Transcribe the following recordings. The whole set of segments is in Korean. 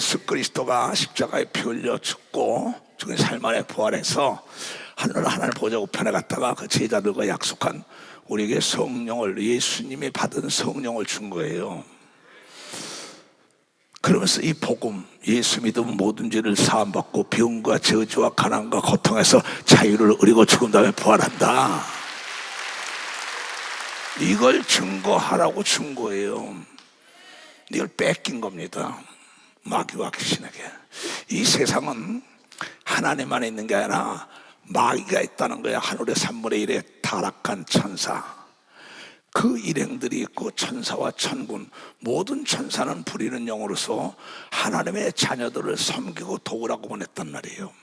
예수 그리스도가 십자가에 피 흘려 죽고 죽은 삶 안에 부활해서 하나님 보좌 우편에 갔다가 그 제자들과 약속한 우리에게 성령을, 예수님이 받은 성령을 준 거예요. 그러면서 이 복음, 예수 믿으면 모든 죄를 사함받고 병과 저주와 가난과 고통에서 자유를 얻고 죽은 다음에 부활한다, 이걸 증거하라고 준 거예요. 이걸 뺏긴 겁니다, 마귀와 귀신에게. 이 세상은 하나님 안에 있는 게 아니라 마귀가 있다는 거야. 하늘의 3분의 1의 타락한 천사, 그 일행들이 있고 천사와 천군, 모든 천사는 부리는 영으로서 하나님의 자녀들을 섬기고 도우라고 보냈단 말이에요.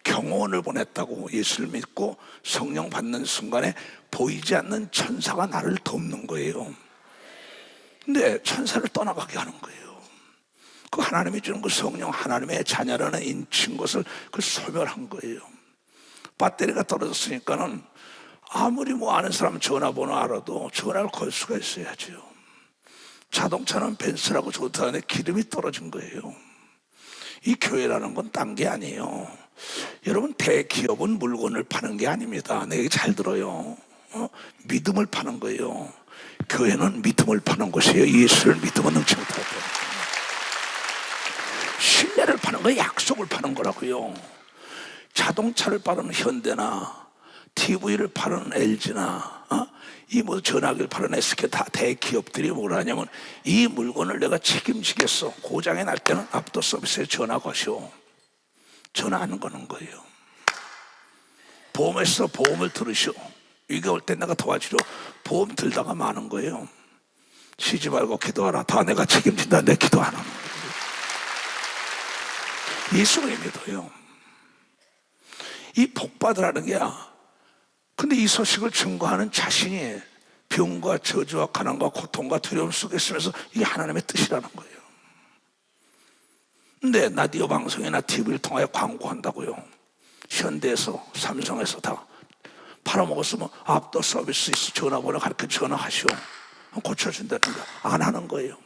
경호원을 보냈다고. 예수를 믿고 성령 받는 순간에 보이지 않는 천사가 나를 돕는 거예요. 근데 천사를 떠나가게 하는 거예요. 그 하나님이 주는 그 성령, 하나님의 자녀라는 인친 것을 그 소멸한 거예요. 배터리가 떨어졌으니까는 아무리 아는 사람 전화번호 알아도 전화를 걸 수가 있어야죠. 자동차는 벤츠라고 좋다는데 기름이 떨어진 거예요. 이 교회라는 건 딴 게 아니에요. 여러분, 대기업은 물건을 파는 게 아닙니다. 내 얘기 잘 들어요. 믿음을 파는 거예요. 교회는 믿음을 파는 곳이에요. 예수를 믿으면 능치 못하고, 신뢰를 파는 거예요. 약속을 파는 거라고요. 자동차를 파는 현대나 TV를 파는 LG나 이 전화기를 파는 SK, 다 대기업들이 뭘 하냐면 이 물건을 내가 책임지겠어, 고장이 날 때는 앞도 서비스에 전화 거시오. 전화 안 거는 거예요. 보험에서 보험을 들으시오. 이게 올 때 내가 도와주려 보험 들다가 마는 거예요. 쉬지 말고 기도하라. 다 내가 책임진다. 내 기도 안 하는 거예요. 예수를 믿어요. 이 복받으라는 게야. 근데 이 소식을 증거하는 자신이 병과 저주와 가난과 고통과 두려움 속에 있으면서 이게 하나님의 뜻이라는 거예요. 근데 라디오 방송이나 TV를 통하여 광고한다고요. 현대에서, 삼성에서 다 팔아먹었으면 앞도 서비스 있어, 전화번호 가르쳐 전화하시오, 고쳐준다는 거 안 하는 거예요.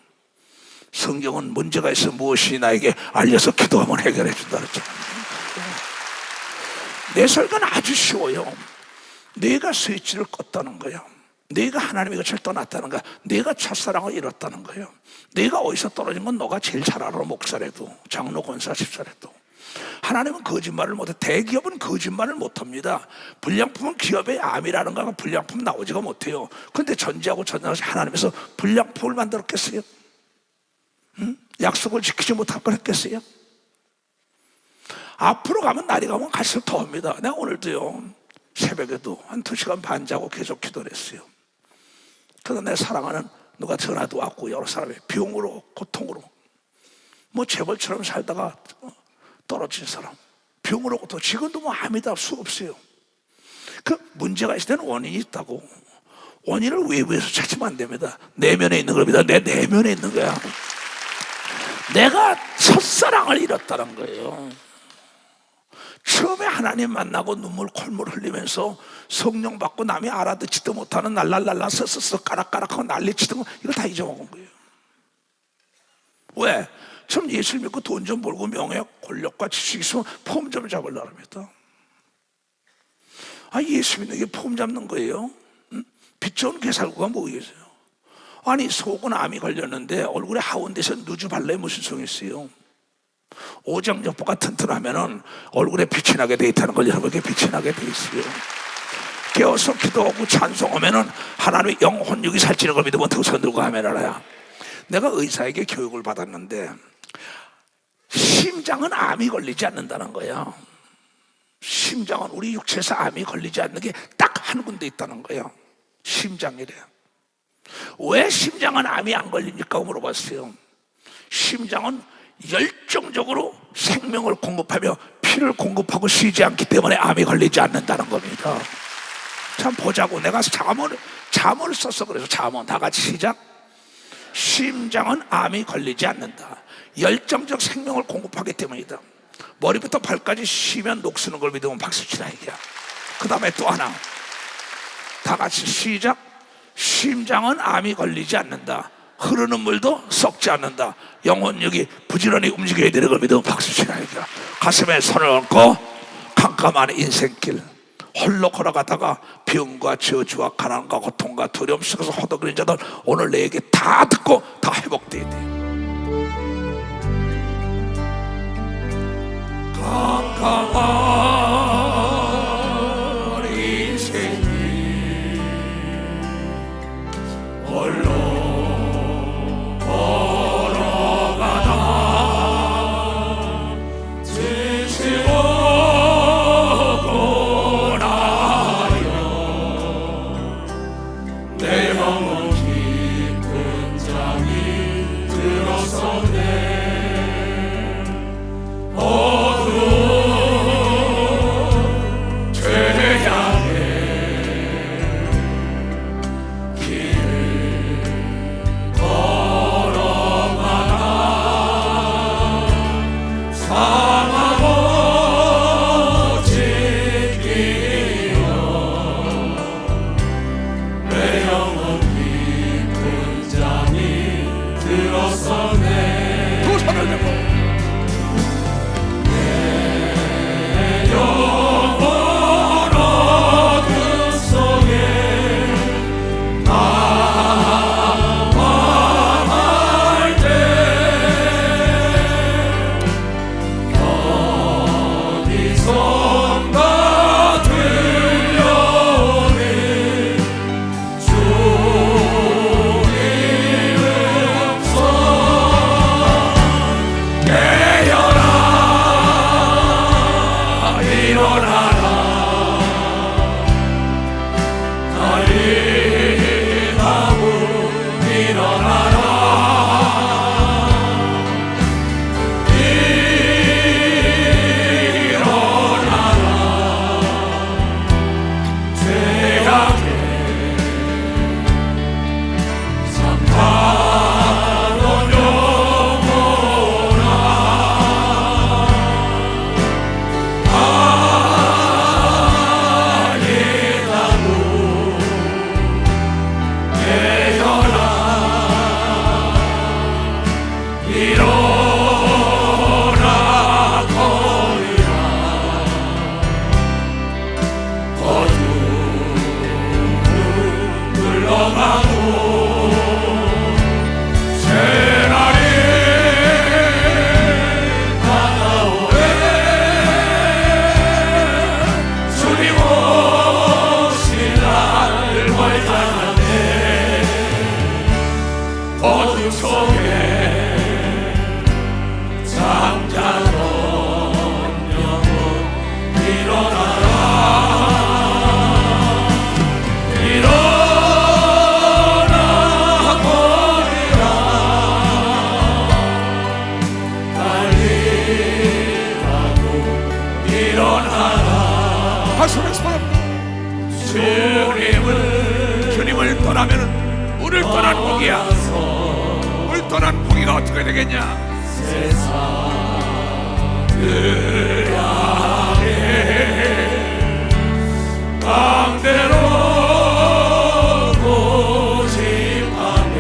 성경은 문제가 있어 무엇이 나에게 알려서 기도하면 해결해 준다 그랬잖아요. 내 설교는 아주 쉬워요. 내가 스위치를 껐다는 거예요. 내가 하나님의 것을 떠났다는 거야. 내가 첫사랑을 잃었다는 거예요. 내가 어디서 떨어진 건 너가 제일 잘 알아. 목사라도, 장로, 권사, 집사라도. 하나님은 거짓말을 못해. 대기업은 거짓말을 못합니다. 불량품은 기업의 암이라는 거가 불량품 나오지가 못해요. 그런데 전지하고 전능하신 하나님에서 불량품을 만들었겠어요? 응? 약속을 지키지 못할 걸 했겠어요? 앞으로 가면, 날이 가면 갈수록 더웁니다. 내가 오늘도요, 새벽에도 한 2시간 반 자고 계속 기도를 했어요. 그래서 내 사랑하는 누가 전화도 왔고, 여러 사람이 병으로, 고통으로, 재벌처럼 살다가 떨어진 사람, 병으로 고통, 지금도 암이다, 수 없어요. 그 문제가 있을 때는 원인이 있다고. 원인을 외부에서 찾으면 안 됩니다. 내면에 있는 겁니다. 내 내면에 있는 거야. 내가 첫사랑을 잃었다는 거예요. 처음에 하나님 만나고 눈물 콜물 흘리면서 성령 받고 남이 알아듣지도 못하는 날랄랄라 서서서 까락까락하고 난리치던 거, 이거 다 잊어먹은 거예요. 왜? 처음 예수를 믿고 돈 좀 벌고 명예, 권력과 지식이 있으면 폼 좀 잡으려고 합니다. 예수 믿는 게 폼 잡는 거예요? 빛 좋은 개살구가 뭐겠어요? 아니, 속은 암이 걸렸는데 얼굴에 하원돼서 누주 발라에 무슨 소용이 있어요? 오장육부가 튼튼하면은 얼굴에 빛이 나게 돼 있다는 걸 여러분에게 빛이 나게 돼 있어요. 깨어서 기도하고 찬송하면은 하나님의 영혼 육이 살찌는 걸 믿으면 두 손 들고 하면 알아야. 내가 의사에게 교육을 받았는데 심장은 암이 걸리지 않는다는 거야. 심장은 우리 육체에서 암이 걸리지 않는 게 딱 한 군데 있다는 거야. 심장이래. 왜 심장은 암이 안 걸립니까? 물어봤어요. 심장은 열정적으로 생명을 공급하며 피를 공급하고 쉬지 않기 때문에 암이 걸리지 않는다는 겁니다. 참 보자고. 내가 잠을 써서 그래서 잠은 다 같이 시작. 심장은 암이 걸리지 않는다. 열정적 생명을 공급하기 때문이다. 머리부터 발까지 쉬면 녹쓰는 걸 믿으면 박수치라 이게야. 그 다음에 또 하나, 다 같이 시작. 심장은 암이 걸리지 않는다. 흐르는 물도 썩지 않는다. 영혼력이 부지런히 움직여야 되는 걸 믿으면 박수 치라니까. 가슴에 손을 얹고 캄캄한 인생길 홀로 걸어가다가 병과 저주와 가난과 고통과 두려움 속에서 허덕이는 자들, 오늘 내 얘기 다 듣고 다 회복돼야 돼. 캄캄한 인생길 홀로 주님을 떠나면 우리를 떠난 복이야. 우리를 떠난 복이가 어떻게 되겠냐? 세상을 향해 강대로 고집하며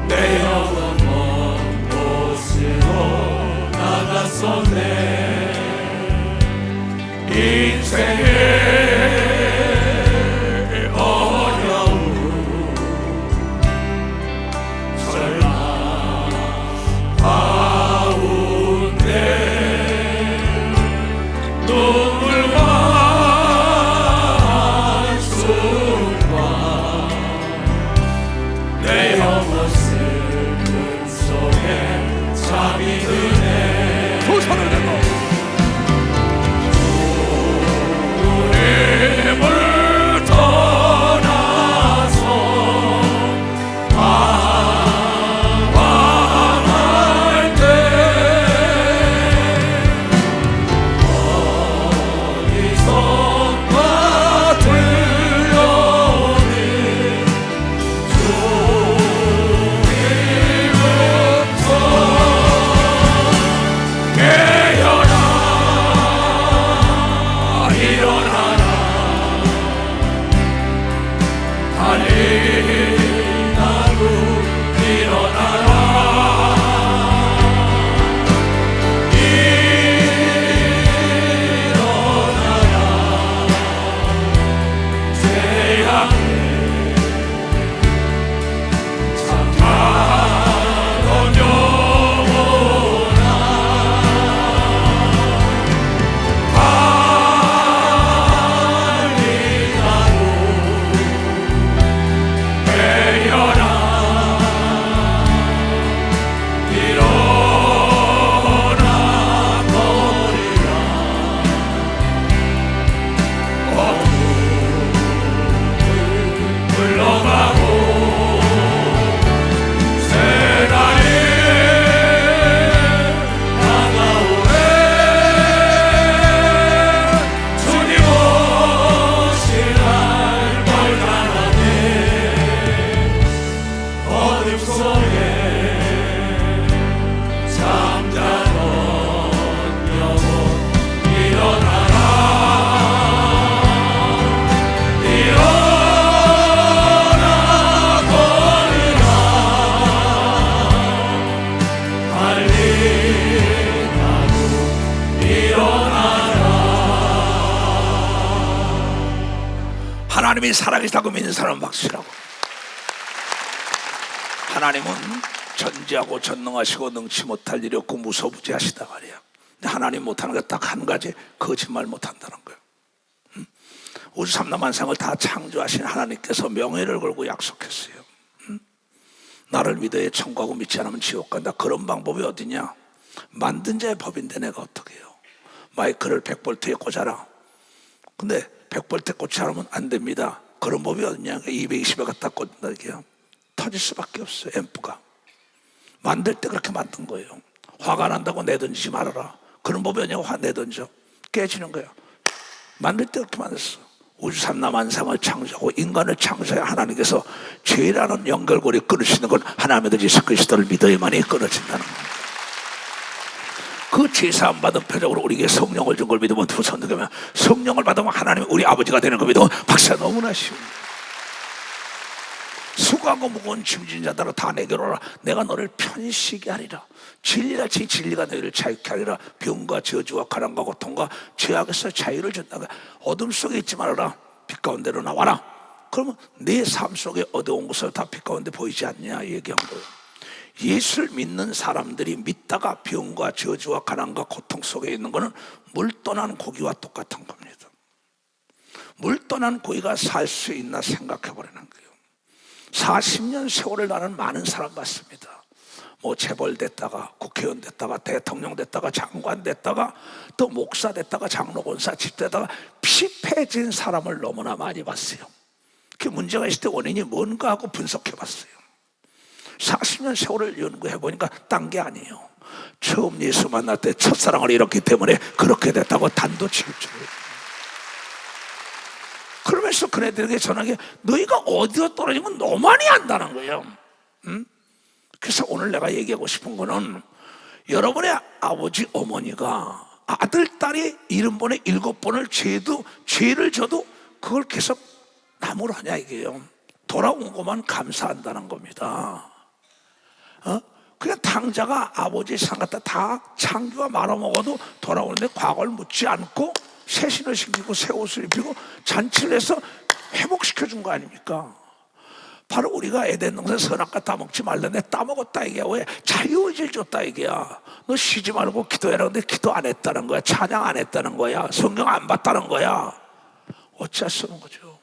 내 영혼 먼 곳으로 나갔었네. 인생의 어려움 절망 가운데 눈물과 한숨과 내 영혼 슬픔 속에 잠이 드네. 두 손을 들고 주님을 떠나서 방황할 때 어디선가 들려오는 주의 음성 깨어나 일어나라. 하나님이 살아계시다고 믿는 사람은 박수라고. 하나님은 전지하고 전능하시고 능치 못할 일이 없고 무소부지하시다 말이야. 근데 하나님 못하는 게 딱 한 가지, 거짓말 못한다는 거예요. 우주 삼라만상을 다 창조하신 하나님께서 명예를 걸고 약속했어요. 나를 믿어야 천국하고 믿지 않으면 지옥 간다. 그런 방법이 어디냐? 만든 자의 법인데 내가 어떻게 해요? 마이크를 100볼트에 꽂아라. 근데 100볼트에 꽂지 않으면 안 됩니다. 그런 법이 어디냐? 220에 갖다 꽂는다. 이게 터질 수밖에 없어요. 앰프가 만들 때 그렇게 만든 거예요. 화가 난다고 내던지지 말아라. 그런 법이 아니고 화 내던져 깨지는 거야. 만들 때 그렇게 만들었어. 우주 삼라만상을 창조하고 인간을 창조해 하나님께서 죄라는 연결고리 끊으시는 건 하나님의 아들 예수 그리스도를 믿어야만이 끊어진다는 겁니다. 그 제사함 받은 표적으로 우리에게 성령을 준 걸 믿으면 두 손 들면 성령을 받으면 하나님이 우리 아버지가 되는 거 믿으면 박사 너무나 쉬웁니다. 수고하고 무거운 짐진 자들아 다 내게로 오라. 내가 너를 편히 쉬게 하리라. 진리같이 진리가 너희를 자유케 하리라. 병과 저주와 가난과 고통과 죄악에서 자유를 준다. 어둠 속에 있지 말아라. 빛 가운데로 나와라. 그러면 내 삶 속에 어두운 곳을 다 빛 가운데 보이지 않냐 얘기한 거예요. 예수를 믿는 사람들이 믿다가 병과 저주와 가난과 고통 속에 있는 것은 물 떠난 고기와 똑같은 겁니다. 물 떠난 고기가 살 수 있나 생각해 버리는 거예요. 40년 세월을 나는 많은 사람 봤습니다. 뭐 재벌 됐다가 국회의원 됐다가 대통령 됐다가 장관 됐다가 또 목사 됐다가 장로 권사 집되다가 피폐해진 사람을 너무나 많이 봤어요. 그 문제가 있을 때 원인이 뭔가 하고 분석해 봤어요. 40년 세월을 연구해 보니까 딴 게 아니에요. 처음 예수 만날 때 첫사랑을 잃었기 때문에 그렇게 됐다고 단도직입적으로. 그러면서 그네들에게 전하게 너희가 어디서 떨어진 건 너만이 안다는 거예요. 그래서 오늘 내가 얘기하고 싶은 거는 여러분의 아버지 어머니가 아들 딸이 70번에 7번을 죄를 져도 그걸 계속 나무로 하냐 이게요. 돌아온 것만 감사한다는 겁니다. 그냥 당자가 아버지 상 갖다 다 창규와 말아먹어도 돌아오는데 과거를 묻지 않고 새 신을 신기고 새 옷을 입히고 잔치를 해서 회복시켜준 거 아닙니까? 바로 우리가 에덴 동산 선악과 따먹지 말라네. 따먹었다 이게 왜? 자유의지를 줬다 이게야. 너 쉬지 말고 기도해라. 근데 기도 안 했다는 거야. 찬양 안 했다는 거야. 성경 안 봤다는 거야. 어찌할 수 없는 거죠.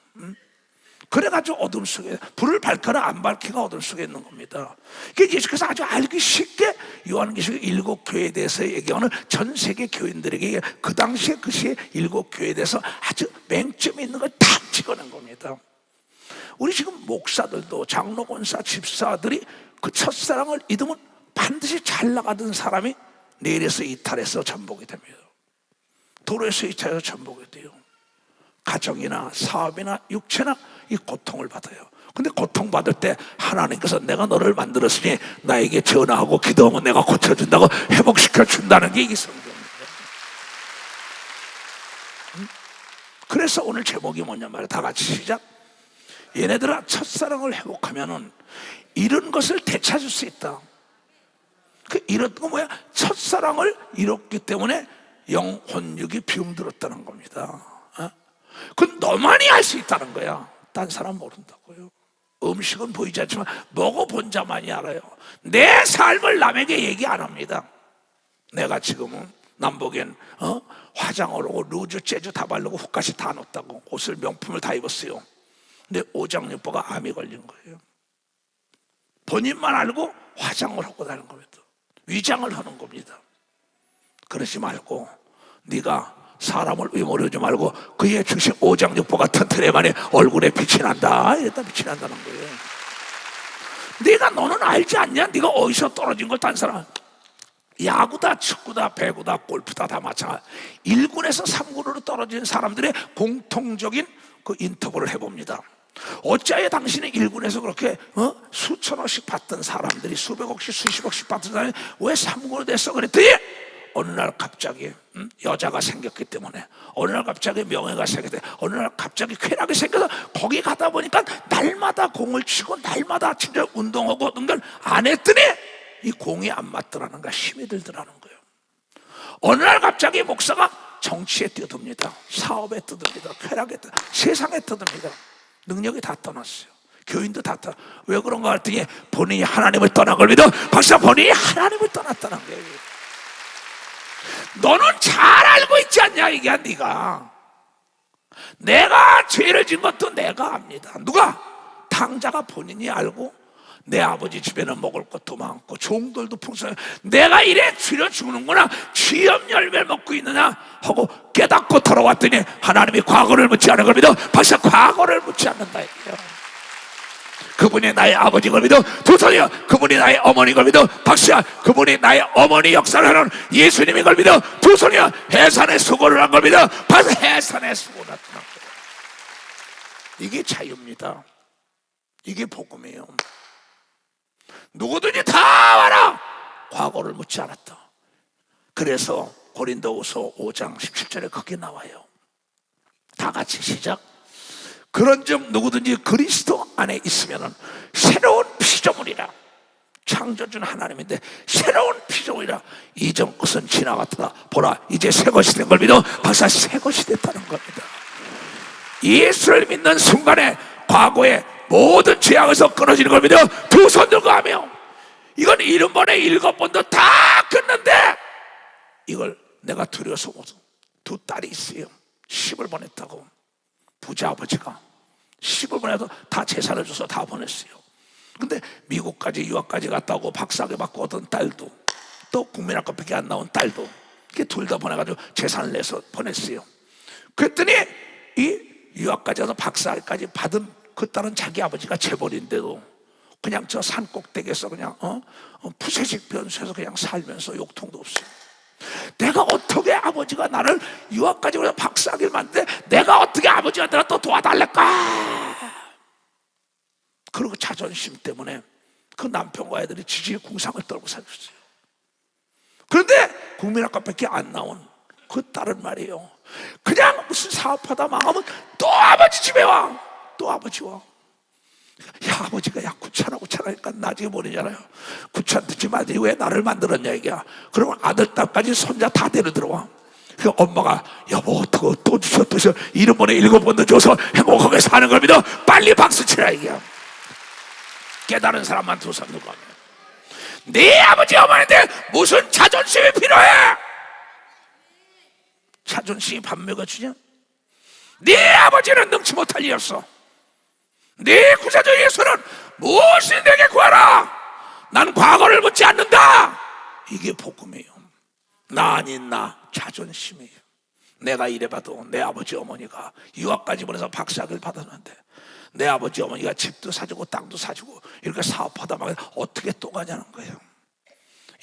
그래가지고 어둠 속에 불을 밝혀라 안 밝히가 어둠 속에 있는 겁니다. 그러니까 예수께서 아주 알기 쉽게 요한계시록 7교회에 대해서 얘기하는 전 세계 교인들에게 그 당시에 그 시에 7교회에 대해서 아주 맹점이 있는 걸 다 찍어낸 겁니다. 우리 지금 목사들도 장로 권사 집사들이 그 첫사랑을 잊으면 반드시 잘 나가던 사람이 내일에서 이탈해서 전복이 됩니다. 도로에서 이탈해서 전복이 돼요. 가정이나 사업이나 육체나 이 고통을 받아요. 근데 고통받을 때 하나님께서 내가 너를 만들었으니 나에게 전화하고 기도하면 내가 고쳐준다고 회복시켜준다는 게 이 성경입니다. 그래서 오늘 제목이 뭐냐 말이야. 다 같이 시작. 얘네들아 첫사랑을 회복하면은 잃은 것을 되찾을 수 있다. 그 잃었던 건 뭐야? 첫사랑을 잃었기 때문에 영혼육이 병들었다는 겁니다. 그건 너만이 알 수 있다는 거야. 딴 사람 모른다고요. 음식은 보이지 않지만 먹어본 자만이 알아요. 내 삶을 남에게 얘기 안 합니다. 내가 지금은 남보기엔 화장을 하고 루즈, 재즈 다 바르고 훅까지 다 넣었다고 옷을 명품을 다 입었어요. 근데 오장육부가 암이 걸린 거예요. 본인만 알고 화장을 하고 다니는 겁니다. 위장을 하는 겁니다. 그러지 말고 네가 사람을 의모르지 말고 그의 중심 오장육부가 튼튼해만이 얼굴에 빛이 난다. 이랬다 빛이 난다는 거예요. 네가 너는 알지 않냐? 네가 어디서 떨어진 걸 딴 사람. 야구다, 축구다, 배구다, 골프다 다 마찬가지. 1군에서 3군으로 떨어진 사람들의 공통적인 그 인터뷰를 해봅니다. 어찌하여 당신이 1군에서 그렇게 수천억씩 받던 사람들이 수백억씩 수십억씩 받던 사람이 왜 3군으로 됐어? 그랬더니 어느 날 갑자기 여자가 생겼기 때문에, 어느 날 갑자기 명예가 생겼기 때문에, 어느 날 갑자기 쾌락이 생겨서 거기 가다 보니까 날마다 공을 치고 날마다 진짜 운동하고 어떤 걸 안 했더니 이 공이 안 맞더라는 거야. 힘이 들더라는 거예요. 어느 날 갑자기 목사가 정치에 뛰어듭니다. 사업에 뛰어듭니다. 쾌락에 뛰어듭니다. 세상에 뛰어듭니다. 능력이 다 떠났어요. 교인도 다 떠나. 왜 그런가 했더니 본인이 하나님을 떠난 걸 믿어. 박사, 본인이 하나님을 떠났다는 거예요. 너는 잘 알고 있지 않냐 이게. 네가 내가 죄를 진 것도 내가 압니다. 누가? 당자가 본인이 알고, 내 아버지 집에는 먹을 것도 많고 종들도 풍성해, 내가 이래 쥐려 죽는구나, 쥐염 열매를 먹고 있느냐 하고 깨닫고 돌아왔더니 하나님이 과거를 묻지 않은 걸 믿어. 벌써 과거를 묻지 않는다 이거예요. 그분이 나의 아버지인 걸 믿어. 두 손이여, 그분이 나의 어머니인 걸 믿어. 박수야, 그분이 나의 어머니 역사를 하는 예수님인 걸 믿어. 두 손이여, 해산의 수고를 한 걸 믿어. 벌써 해산의 수고를 나타난 거예요. 이게 자유입니다. 이게 복음이에요. 누구든지 다 와라, 과거를 묻지 않았다. 그래서 고린도후서 5장 17절에 그렇게 나와요. 다 같이 시작. 그런즉 누구든지 그리스도 안에 있으면 새로운 피조물이라. 창조주 하나님인데 새로운 피조물이라. 이전 것은 지나갔다, 보라 이제 새 것이 된 걸 믿어. 벌써 새 것이 됐다는 겁니다. 예수를 믿는 순간에 과거의 모든 죄악에서 끊어지는 걸 믿어. 두 손 들고 하며, 이건 70번에 7번도 다 끊는데 이걸 내가 두려워서 못. 두 딸이 있어요. 10을 보냈다고. 부자 아버지가 10을 보내서 다 재산을 줘서 다 보냈어요. 근데 미국까지 유학까지 갔다 오고 박사학위 받고 오던 딸도, 또 국민학교밖에 안 나온 딸도, 이렇게 둘 다 보내가지고 재산을 내서 보냈어요. 그랬더니 이 유학까지 가서 박사학위까지 받은 그 딸은 자기 아버지가 재벌인데도 그냥 저 산 꼭대기에서 그냥 푸세식 변수에서 그냥 살면서 욕통도 없어요. 내가 어떻게 아버지가 나를 유학까지 그래서 박사학위를 만드는데 내가 어떻게 아버지한테 또 도와달랄까? 그리고 자존심 때문에 그 남편과 애들이 지지의 궁상을 떨고 살았어요. 그런데 국민학교밖에 안 나온 그 딸은 말이에요, 그냥 무슨 사업하다 망하면 또 아버지 집에 와. 또 아버지 와. 야, 아버지가 야 구차하니까 나중에 모르잖아요. 구차 듣지 마지 왜 나를 만들었냐 이게야. 그러면 아들 딸까지 손자 다 데려 들어와. 그 엄마가 여보 어떡해 또 주셔 7번에 7번도 줘서 행복하게 사는 걸 믿어. 빨리 박수 치라 이게야. 깨달은 사람만 두 손 들고 하면, 네 아버지 어머니인데 무슨 자존심이 필요해? 자존심이 밥 먹여주냐? 네 아버지는 능치 못할 일이었어. 네 구세주 예수는 무엇이 내게 구하라. 난 과거를 묻지 않는다. 이게 복음이에요. 나 아닌 나, 자존심이에요. 내가 이래봐도 내 아버지 어머니가 유학까지 보내서 박사학위를 받았는데 내 아버지 어머니가 집도 사주고 땅도 사주고 이렇게 사업하다 막 어떻게 또 가냐는 거예요.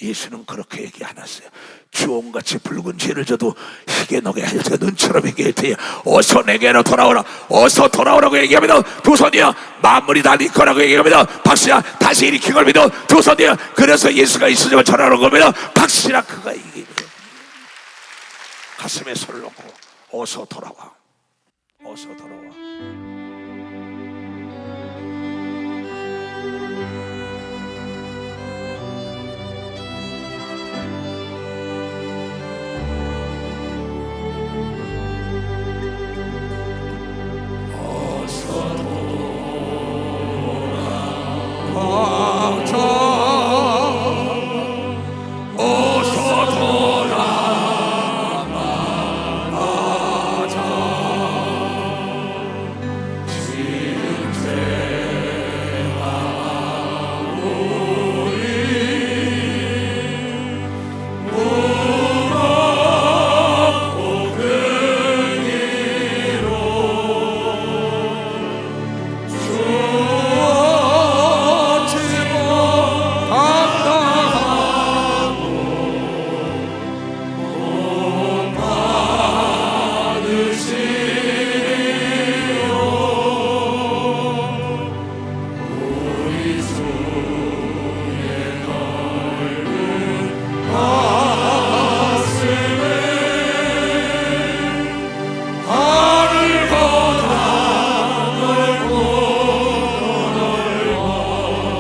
예수는 그렇게 얘기 안 했어요. 주홍같이 붉은 죄를 져도 희게 너게 할 때 눈처럼 얘기할 테니 어서 내게로 돌아오라. 어서 돌아오라고 얘기합니다. 두 손이여, 만물이 다 네 거라고 얘기합니다. 박수야, 다시 일으킨 걸 믿어. 두 손이여, 그래서 예수가 있으면 전하는 겁니다. 박수야, 그가 이기는 가슴에 손을 놓고 어서 돌아와. 어서 돌아와.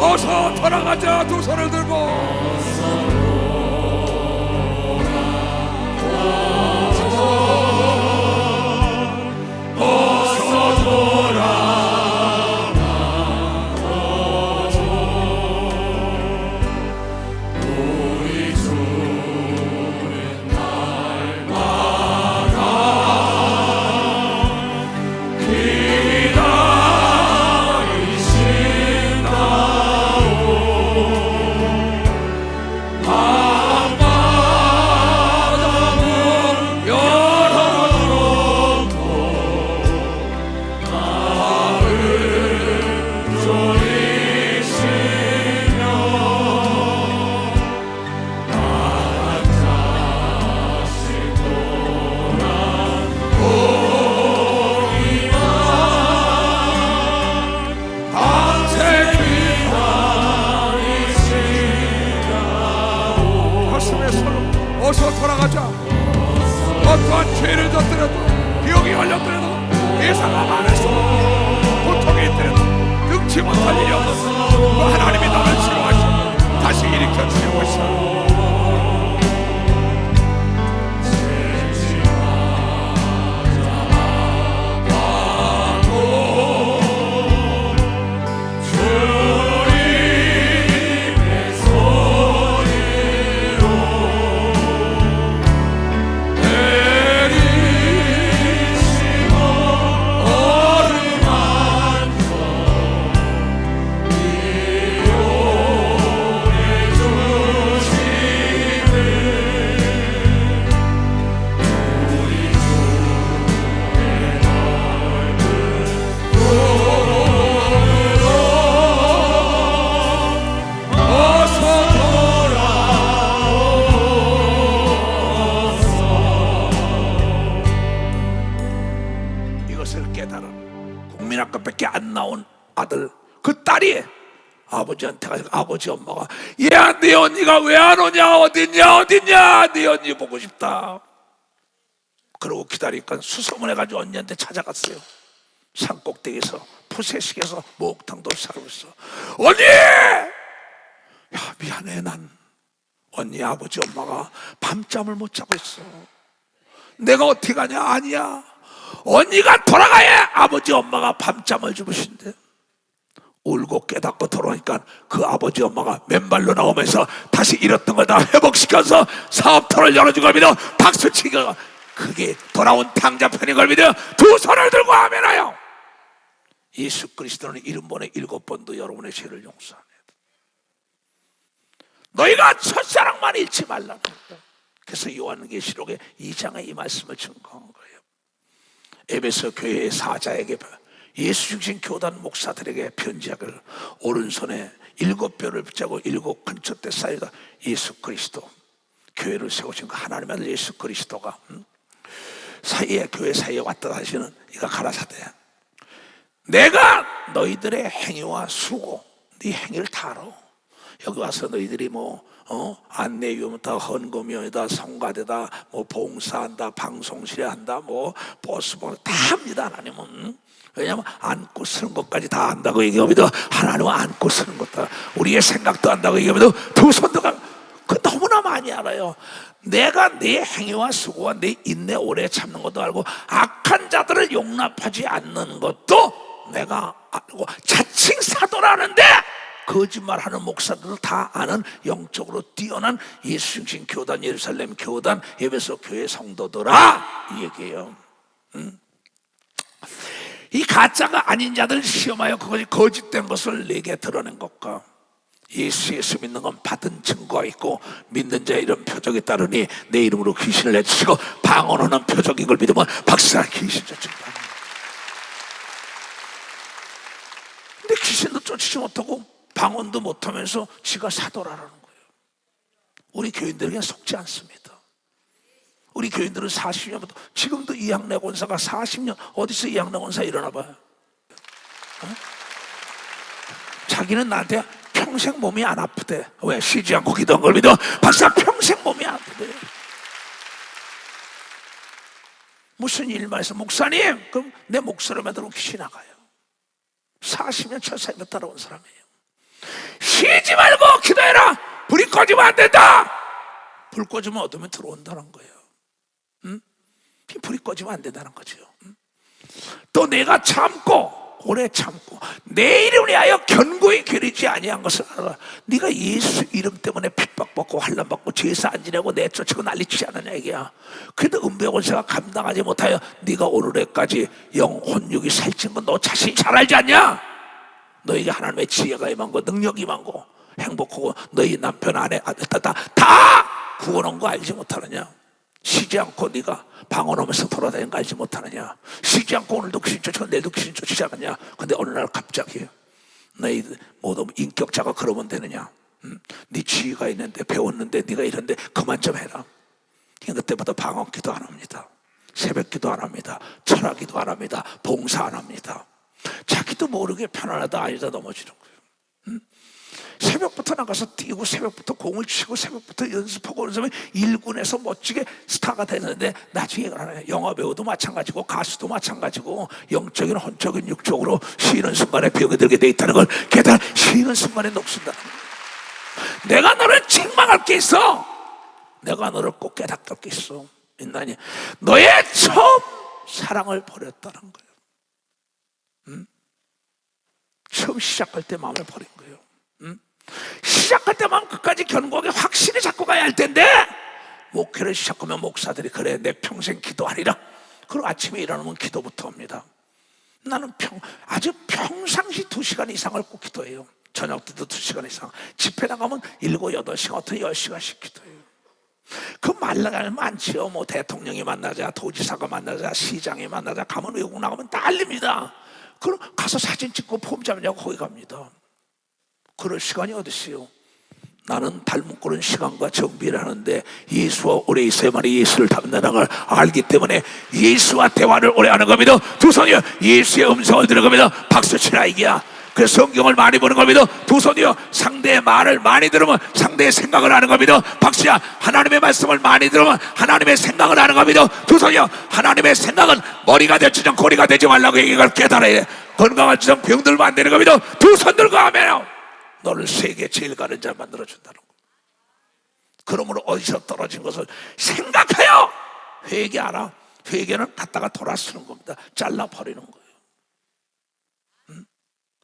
어서 돌아가자. 두 손을 들고 어서 돌아 어서 돌아가자. 어떠한 죄를 졌더라도 기억이 걸렸더라도 예상함 안에서 고통이 있더라도 능치 못할 일이 없어서 하나님이 나를 치료하시고 다시 일으켜 주시고 있어. 국민학교밖에 안 나온 아들, 그 딸이 아버지한테 가서 아버지 엄마가 야, 네 언니가 왜 안 오냐, 어딨냐 네 언니 보고 싶다. 그러고 기다리니까 수소문해가지고 언니한테 찾아갔어요. 산꼭대기에서 푸세식에서 목탕도 사고 있어. 언니! 야, 미안해, 난 언니 아버지 엄마가 밤잠을 못 자고 있어. 내가 어떻게 가냐? 아니야, 언니가 돌아가야 아버지 엄마가 밤잠을 주무신대. 울고 깨닫고 돌아오니까 그 아버지 엄마가 맨발로 나오면서 다시 잃었던 걸 다 회복시켜서 사업터를 열어준 걸 믿어 박수치고, 그게 돌아온 탕자편인 걸 믿어 두 손을 들고 아멘하여. 예수 그리스도는 이름 번에 7번도 여러분의 죄를 용서합니다. 너희가 첫사랑만 잃지 말라는 거예요. 그래서 요한계시록에 2장에 이 말씀을 증거한 거예요. 에베소 교회의 사자에게, 예수 중심 교단 목사들에게 편지하기를 오른손에 7뼈를 붙잡고 7 근처 때 쌓이다 예수 그리스도, 교회를 세우신 그 하나님의 아들 예수 그리스도가 사이에, 교회 사이에 왔다 하시는 이가 가라사대, 내가 너희들의 행위와 수고, 네 행위를 다 알아. 여기 와서 너희들이 안내위원부터 헌금위원이다, 성가대다, 봉사한다, 방송실에 한다, 버스 다 합니다. 하나님은 왜냐하면 안고 쓰는 것까지 다 안다고 얘기합니다. 하나님은 안고 쓰는 것도, 우리의 생각도 안다고 얘기합니다. 두 손도 그 너무나 많이 알아요. 내가 네 행위와 수고와 네 인내 오래 참는 것도 알고, 악한 자들을 용납하지 않는 것도 내가 알고, 자칭 사도라는데 거짓말하는 목사들을 다 아는 영적으로 뛰어난 예수 중심 교단, 예루살렘 교단, 에베소 교회 성도들아, 이 얘기예요. 이 가짜가 아닌 자들 시험하여 그것이 거짓된 것을 내게 드러낸 것과, 예수 믿는 건 받은 증거가 있고 믿는 자의 이런 표적이 따르니 내 이름으로 귀신을 내치고 방언하는 표적인 걸 믿으면 박사가 귀신 쫓는다. 근데 귀신도 쫓지 못하고 방언도 못하면서 지가 사도라는 거예요. 우리 교인들에게 속지 않습니다. 우리 교인들은 40년부터 지금도 이학래 권사가 40년, 어디서 이학래 권사 일어나 봐요. 자기는 나한테 평생 몸이 안 아프대. 왜? 쉬지 않고 기도한 걸 믿어. 박사 평생 몸이 안 아프대. 무슨 일만 해서 목사님, 그럼 내 목소리만 들으면 귀신 나가요. 40년 철사임에 따라온 사람이에요. 쉬지 말고 기도해라. 불이 꺼지면 안 된다. 불 꺼지면 어둠에 들어온다는 거예요. 불이 꺼지면 안 된다는 거죠. 또 내가 참고 오래 참고 내 이름을 위하여 견고히 겨루지 아니한 것을 알아. 네가 예수 이름 때문에 핍박받고 환난받고 제사 안 지내고 내쫓고 난리치지 않느냐 얘기야. 그래도 은배원사가 감당하지 못하여 네가 오늘까지 영혼육이 살찐 건 너 자신이 잘 알지 않냐? 너에게 하나님의 지혜가 임한 거, 능력이 임한 거, 행복하고 너희 남편 아내 다 구원한 거 알지 못하느냐? 쉬지 않고 네가 방언하면서 돌아다니는 거 알지 못하느냐? 쉬지 않고 오늘도 귀신 쫓고 내일도 귀신 쫓지 않느냐? 근데 어느 날 갑자기 너희 모두 인격자가 그러면 되느냐? 네 지혜가 있는데 배웠는데 네가 이런데 그만 좀 해라. 그때부터 방언 기도 안 합니다. 새벽 기도 안 합니다. 철학 기도 안 합니다. 봉사 안 합니다. 자기도 모르게 편안하다 아니다 넘어지는 거예요. 새벽부터 나가서 뛰고 새벽부터 공을 치고 새벽부터 연습하고 그러면 1군에서 멋지게 스타가 되는데 나중에 영화배우도 마찬가지고 가수도 마찬가지고 영적인 혼적인 육적으로 쉬는 순간에 병이 들게 돼 있다는 걸 깨달아 쉬는 순간에 녹슨다는 거예요. 내가 너를 책망할 게 있어. 내가 너를 꼭 깨닫게 할 게 있어. 있나니 너의 처음 사랑을 버렸다는 거예요. 처음 시작할 때 마음을 버린 거예요. 시작할 때 마음 끝까지 견고하게 확실히 잡고 가야 할 텐데 목회를 시작하면 목사들이 그래 내 평생 기도하리라. 그리고 아침에 일어나면 기도부터 합니다. 나는 아주 평상시 2시간 이상을 꼭 기도해요. 저녁 때도 2시간 이상. 집회 나가면 7, 8시간 어떤 10시간씩 기도해요. 그 말라갈 많지요. 뭐 대통령이 만나자, 도지사가 만나자, 시장이 만나자, 가면 외국 나가면 난립니다. 그럼 가서 사진 찍고 폼 잡냐고 거기 갑니다. 그럴 시간이 어디 있어요? 나는 닮은 꼴은 시간과 정비를 하는데 예수와 오래 있어야만 예수를 닮는다는 걸 알기 때문에 예수와 대화를 오래 하는 겁니다. 두 손이요 예수의 음성을 들은 겁니다. 박수 치라 이게야. 그래서 성경을 많이 보는 겁니다. 두 손이요 상대의 말을 많이 들으면 상대의 생각을 하는 겁니다. 박수야. 하나님의 말씀을 많이 들으면 하나님의 생각을 하는 겁니다. 두 손이요 하나님의 생각은 머리가 될지정 고리가 되지 말라고 이걸 깨달아야 해. 건강할지정 병들면 안 되는 겁니다. 두 손 들고 하면 너를 세계 제일 가는 자 만들어준다는 거. 그러므로 어디서 떨어진 것을 생각하여 회개하라. 회개는 갖다가 돌아 쓰는 겁니다. 잘라버리는 거예요.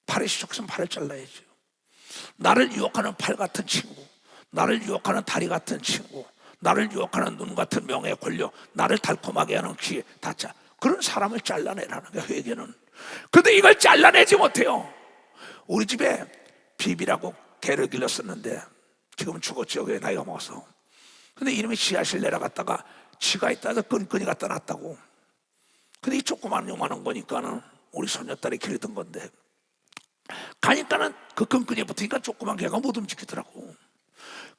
팔이 시족해서 팔을 잘라야죠. 나를 유혹하는 팔 같은 친구, 나를 유혹하는 다리 같은 친구, 나를 유혹하는 눈 같은 명예 권력, 나를 달콤하게 하는 귀에 다짜 그런 사람을 잘라내라는 거예요. 회개는. 근데 이걸 잘라내지 못해요. 우리 집에 비비라고 개를 길렀었는데 지금은 죽었죠. 왜 나이가 먹어서. 근데 이름이 지하실 내려갔다가 쥐가 있다 해서 끈끈이 갖다 놨다고. 근데 이 조그만 요만한 거니까는 우리 손녀딸이 기르던 건데 가니까는 그 끈끈이에 붙으니까 조그만 개가 못 움직이더라고.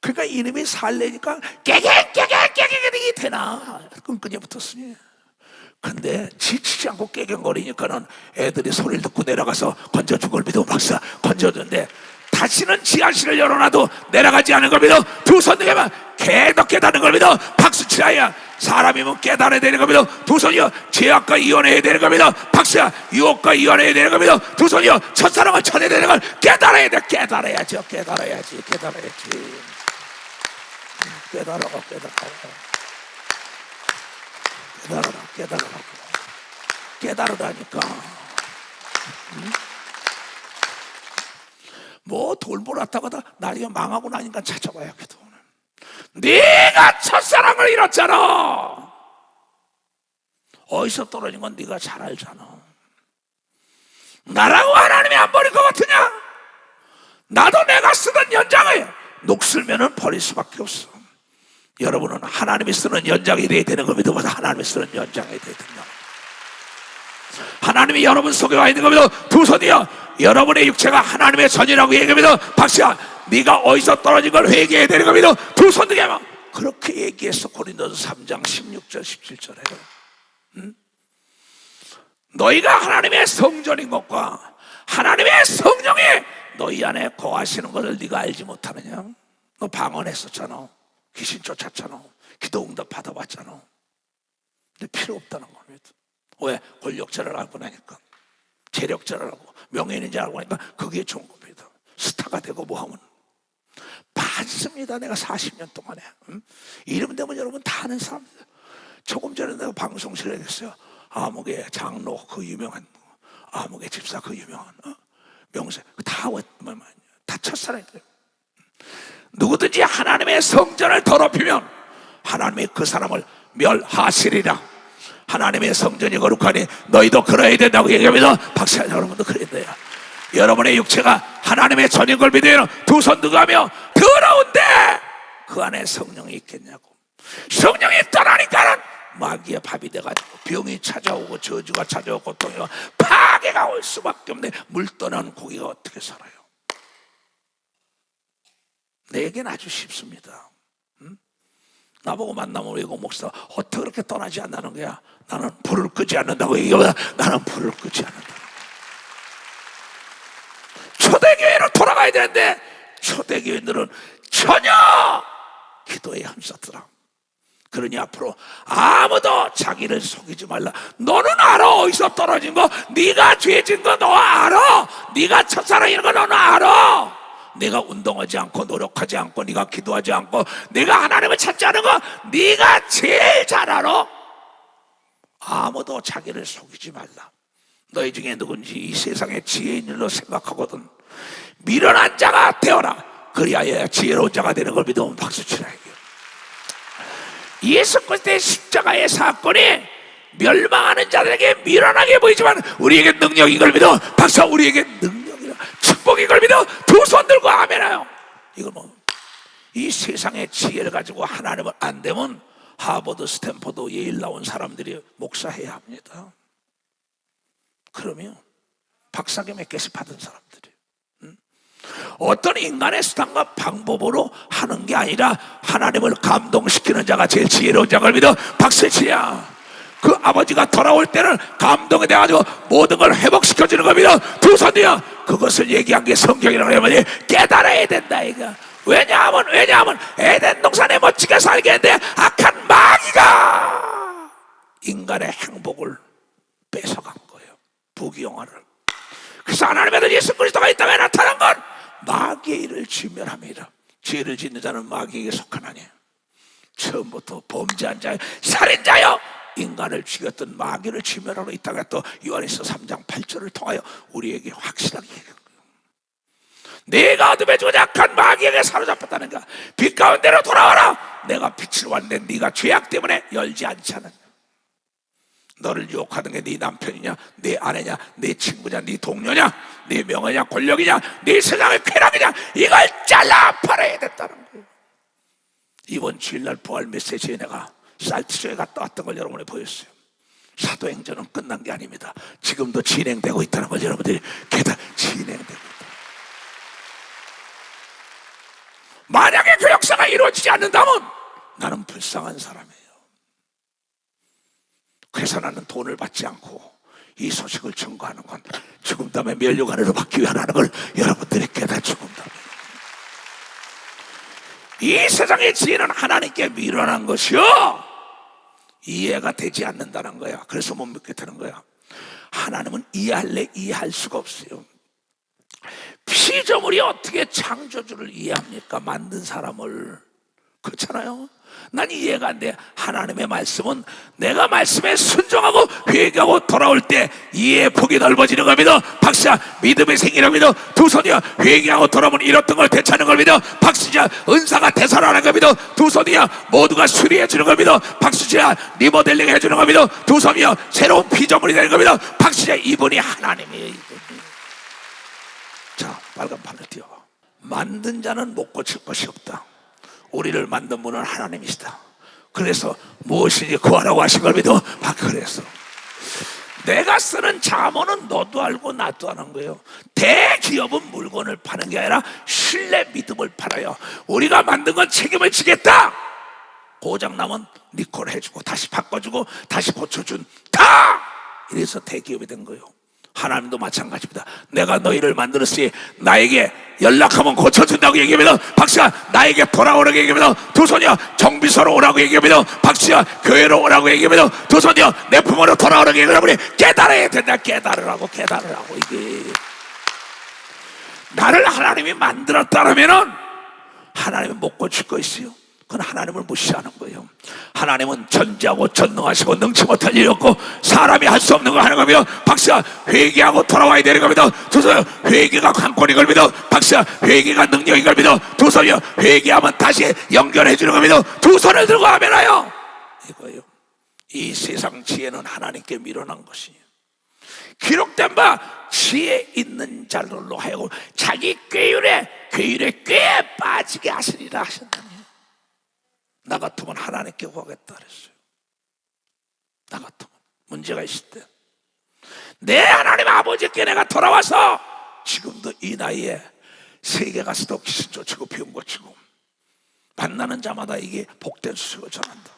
그러니까 이놈이 살래니까 깨갱깨갱깨갱이 되나 끈끈이에 붙었으니. 근데 지치지 않고 깨갱거리니까는 애들이 소리를 듣고 내려가서 건져준 걸 믿어. 박사 건져줬는데 다시는 지하실을 열어놔도 내려가지 않은 걸 믿어. 두 손 들면 개도 깨닫는 걸 믿어. 박수 치라야. 사람이면 깨달아야 되는 겁니다. 두 손이요 죄악과 이혼해야 되는 겁니다. 박수야. 유혹과 이혼해야 되는 겁니다. 두 손이요 첫사랑을 쳐내야 되는 걸 깨달아야 돼. 깨달아야죠. 깨달아야지. 깨달아야지. 깨달아라. 깨달으라니까. 뭐 돌보았다고 하다 나중에 망하고 나니까 찾아봐야 그 돈은. 네가 첫사랑을 잃었잖아. 어디서 떨어진 건 네가 잘 알잖아. 나라고 하나님이 안 버릴 것 같으냐? 나도 내가 쓰던 연장을 녹슬면은 버릴 수밖에 없어. 여러분은 하나님이 쓰는 연장이 돼야 되는 겁니다. 하나님이 쓰는 연장이 돼야 된다. 하나님이 여러분 속에 와 있는 겁니다. 두 손이요 여러분의 육체가 하나님의 전이라고 얘기합니다. 박수야. 네가 어디서 떨어진 걸 회개해야 되는 겁니다. 두 손 들게 하면 그렇게 얘기해서 고린도서 3장 16절 17절에 너희가 하나님의 성전인 것과 하나님의 성령이 너희 안에 거하시는 것을 네가 알지 못하느냐? 너 방언했었잖아. 귀신 쫓았잖아. 기도 응답 받아봤잖아. 근데 필요 없다는 겁니다. 왜? 권력자를 알고 나니까, 재력자를 알고 명예인인 줄 알고 나니까 그게 좋은 겁니다. 스타가 되고 뭐하면 많습니다. 내가 40년 동안에 이름 되면 여러분 다 아는 사람들. 조금 전에 내가 방송실에 했어요. 아무개 장로 그 유명한, 아무개 집사 그 유명한 명세 다 첫사랑이에요. 누구든지 하나님의 성전을 더럽히면 하나님이 그 사람을 멸하시리라. 하나님의 성전이 거룩하니 너희도 그러야 된다고 얘기합니다. 박사 여러분도 그래야 돼요. 여러분의 육체가 하나님의 전인 걸 믿어요. 두 손 들어가며 더러운데 그 안에 성령이 있겠냐고. 성령이 떠나니까는 마귀의 밥이 돼가지고 병이 찾아오고 저주가 찾아오고 고통이 와 파괴가 올 수밖에 없네. 물 떠난 고기가 어떻게 살아요? 내겐 아주 쉽습니다. 나보고 만나면 외고 목사 어떻게 그렇게 떠나지 않는다는 거야? 나는 불을 끄지 않는다고 얘기하면 나는 불을 끄지 않는다. 초대교회로 돌아가야 되는데 초대교인들은 전혀 기도에 힘썼더라. 그러니 앞으로 아무도 자기를 속이지 말라. 너는 알아, 어디서 떨어진 거, 네가 죄진 거 너 알아, 네가 첫사랑인 거 너는 알아. 네가 운동하지 않고 노력하지 않고 네가 기도하지 않고 네가 하나님을 찾지 않은 거 네가 제일 잘 알아. 아무도 자기를 속이지 말라. 너희 중에 누군지 이 세상에 지혜 있는 일로 생각하거든 미련한 자가 되어라. 그리하여 지혜로운 자가 되는 걸 믿으면 박수치라. 예수 그리스도의 십자가의 사건이 멸망하는 자들에게 미련하게 보이지만 우리에게 능력인 걸 믿어 박수. 우리에게 능력이라 축복인 걸 믿어 두 손 들고 아멘하요. 이거 이 세상의 지혜를 가지고 하나님을 안 되면 하버드, 스탠퍼드, 예일 나온 사람들이 목사해야 합니다. 그러면 박사교 몇 개씩 받은 사람들이 어떤 인간의 수단과 방법으로 하는 게 아니라 하나님을 감동시키는 자가 제일 지혜로운 자를 믿어 박수치야. 그 아버지가 돌아올 때는 감동이 돼가지고 모든 걸 회복시켜주는 겁니다. 두 손이야. 그것을 얘기한 게 성경이라고 하면 깨달아야 된다 이거. 왜냐하면 에덴 동산에 멋지게 살게 했는데 악한 마귀가 인간의 행복을 뺏어간 거예요. 부귀영화를. 그래서 하나님의 아들 예수 그리스도가 이 땅에 나타난 건 마귀의 일을 진멸함이라. 죄를 짓는 자는 마귀에게 속하나니 처음부터 범죄한 자요 살인자요 인간을 죽였던 마귀를 진멸하러 이 땅에 또 요한일서 3장 8절을 통하여 우리에게 확실하게 얘기한 거예요. 내가 어둠에 죽은 약한 마귀에게 사로잡혔다는 가 빛 가운데로 돌아와라. 내가 빛을 왔는데 네가 죄악 때문에 열지 않잖아. 너를 유혹하는 게 네 남편이냐, 네 아내냐, 네 친구냐, 네 동료냐, 네 명예냐, 권력이냐, 네 세상의 쾌락이냐, 이걸 잘라 팔아야 됐다는 거예요. 이번 주일날 부활 메시지에 내가 살트쇼에 갔다 왔던 걸 여러분이 보였어요. 사도행전은 끝난 게 아닙니다. 지금도 진행되고 있다는 걸 여러분들이 진행되고 있다. 만약에 그 역사가 이루어지지 않는다면 나는 불쌍한 사람이에요. 그래서 나는 돈을 받지 않고 이 소식을 전거하는 건 죽음 다음에 면류관으로 받기 위하는 걸 여러분들이 깨닫고 있다면 이 세상의 지혜는 하나님께 미련한 것이요 이해가 되지 않는다는 거야. 그래서 못 믿겠다는 거야. 하나님은 이해할래 이해할 수가 없어요. 피조물이 어떻게 창조주를 이해합니까? 만든 사람을. 그렇잖아요. 난 이해가 안 돼. 하나님의 말씀은 내가 말씀에 순종하고 회개하고 돌아올 때 이해의 폭이 넓어지는 겁니다. 박수야. 믿음의 생기는 겁니다. 두 손이야. 회개하고 돌아오면 잃었던 걸 되찾는 겁니다. 박수야. 은사가 되살아나는 겁니다. 두 손이야. 모두가 수리해 주는 겁니다. 박수야. 리모델링 해주는 겁니다. 두 손이야. 새로운 피조물이 되는 겁니다. 박수야. 이분이 하나님이에요. 이분이. 자, 빨간 판을 띄워봐. 만든 자는 못 고칠 것이 없다. 우리를 만든 분은 하나님이시다. 그래서 무엇이니 구하라고 하신 걸 믿어. 그래서 내가 쓰는 자문은 너도 알고 나도 아는 거예요. 대기업은 물건을 파는 게 아니라 신뢰 믿음을 팔아요. 우리가 만든 건 책임을 지겠다. 고장나면 리콜 해주고 다시 바꿔주고 다시 고쳐준 다. 이래서 대기업이 된 거예요. 하나님도 마찬가지입니다. 내가 너희를 만들었으니 나에게 연락하면 고쳐준다고 얘기합니다. 박수야. 나에게 돌아오라고 얘기합니다. 두 손이야. 정비소로 오라고 얘기합니다. 박수야. 교회로 오라고 얘기합니다. 두 손이야. 내 품으로 돌아오라고 얘기하면 깨달아야 된다. 깨달으라고 이게 나를 하나님이 만들었다면 하나님은 못 고칠 거 있어요. 그건 하나님을 무시하는 거예요. 하나님은 전지하고 전능하시고 능치 못할 일이 없고 사람이 할 수 없는 걸 하는 겁니다. 박수야. 회개하고 돌아와야 되는 겁니다. 두 손이요. 회개가 관건인 겁니다. 박수야. 회개가 능력인 겁니다. 두 손이요. 회개하면 다시 연결해 주는 겁니다. 두 손을 들고 아멘하여. 이거예요. 이 세상 지혜는 하나님께 미련한 것이에요. 기록된 바 지혜 있는 자들로 하여금 자기 꾀율에 꾀에 빠지게 하시리라 하셨다니. 나 같으면 하나님께 구하겠다 그랬어요. 나 같으면 문제가 있을 때 내 하나님 아버지께 내가 돌아와서 지금도 이 나이에 세계 가서도 귀신 쫓고 병 고치고 만나는 자마다 이게 복된 수식을 전한다.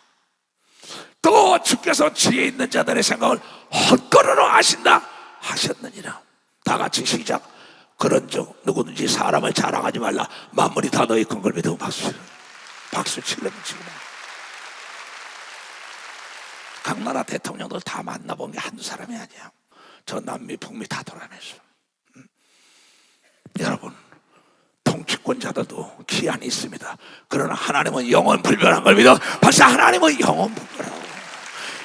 또 주께서 지혜 있는 자들의 생각을 헛걸으로 하신다 하셨느니라. 다 같이 시작. 그런즉 누구든지 사람을 자랑하지 말라. 만물이 다 너희 큰 걸 믿으면 박수 치려면 지금 각 나라 대통령들 다 만나본 게 한두 사람이 아니야. 저 남미 북미 다 돌아다녔어. 여러분, 통치권자들도 기한이 있습니다. 그러나 하나님은 영원 불변한 걸 믿어. 박사, 하나님은 영원 불변하고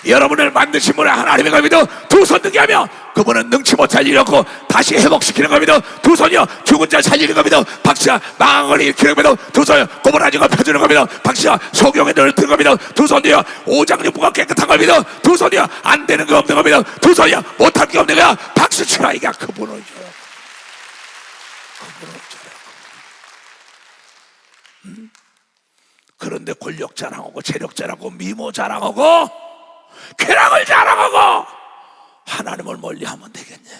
여러분을 만드신 분의 하나님의 걸 믿어 두 손 등게 하며 그분은 능치 못할 일이 없고 다시 회복시키는 걸 믿어 두 손이요 죽은 자 살리는 걸 믿어 박사, 망한 걸 일으키는 걸 믿어 두 손이요 고분하진 걸 펴주는 걸 믿어 박사, 소경의 눈을 뜨는 걸 믿어 두 손이요 오장육부가 깨끗한 걸 믿어 두 손이요 안 되는 거 없는 걸 믿어 두 손이요 못할 게 없는 거야. 박수 치라. 이게 그분을 줘라. 그분을 줘라. 그런데 권력 자랑하고 재력 자랑하고 미모 자랑하고 쾌락을 자랑하고 하나님을 멀리하면 되겠냐.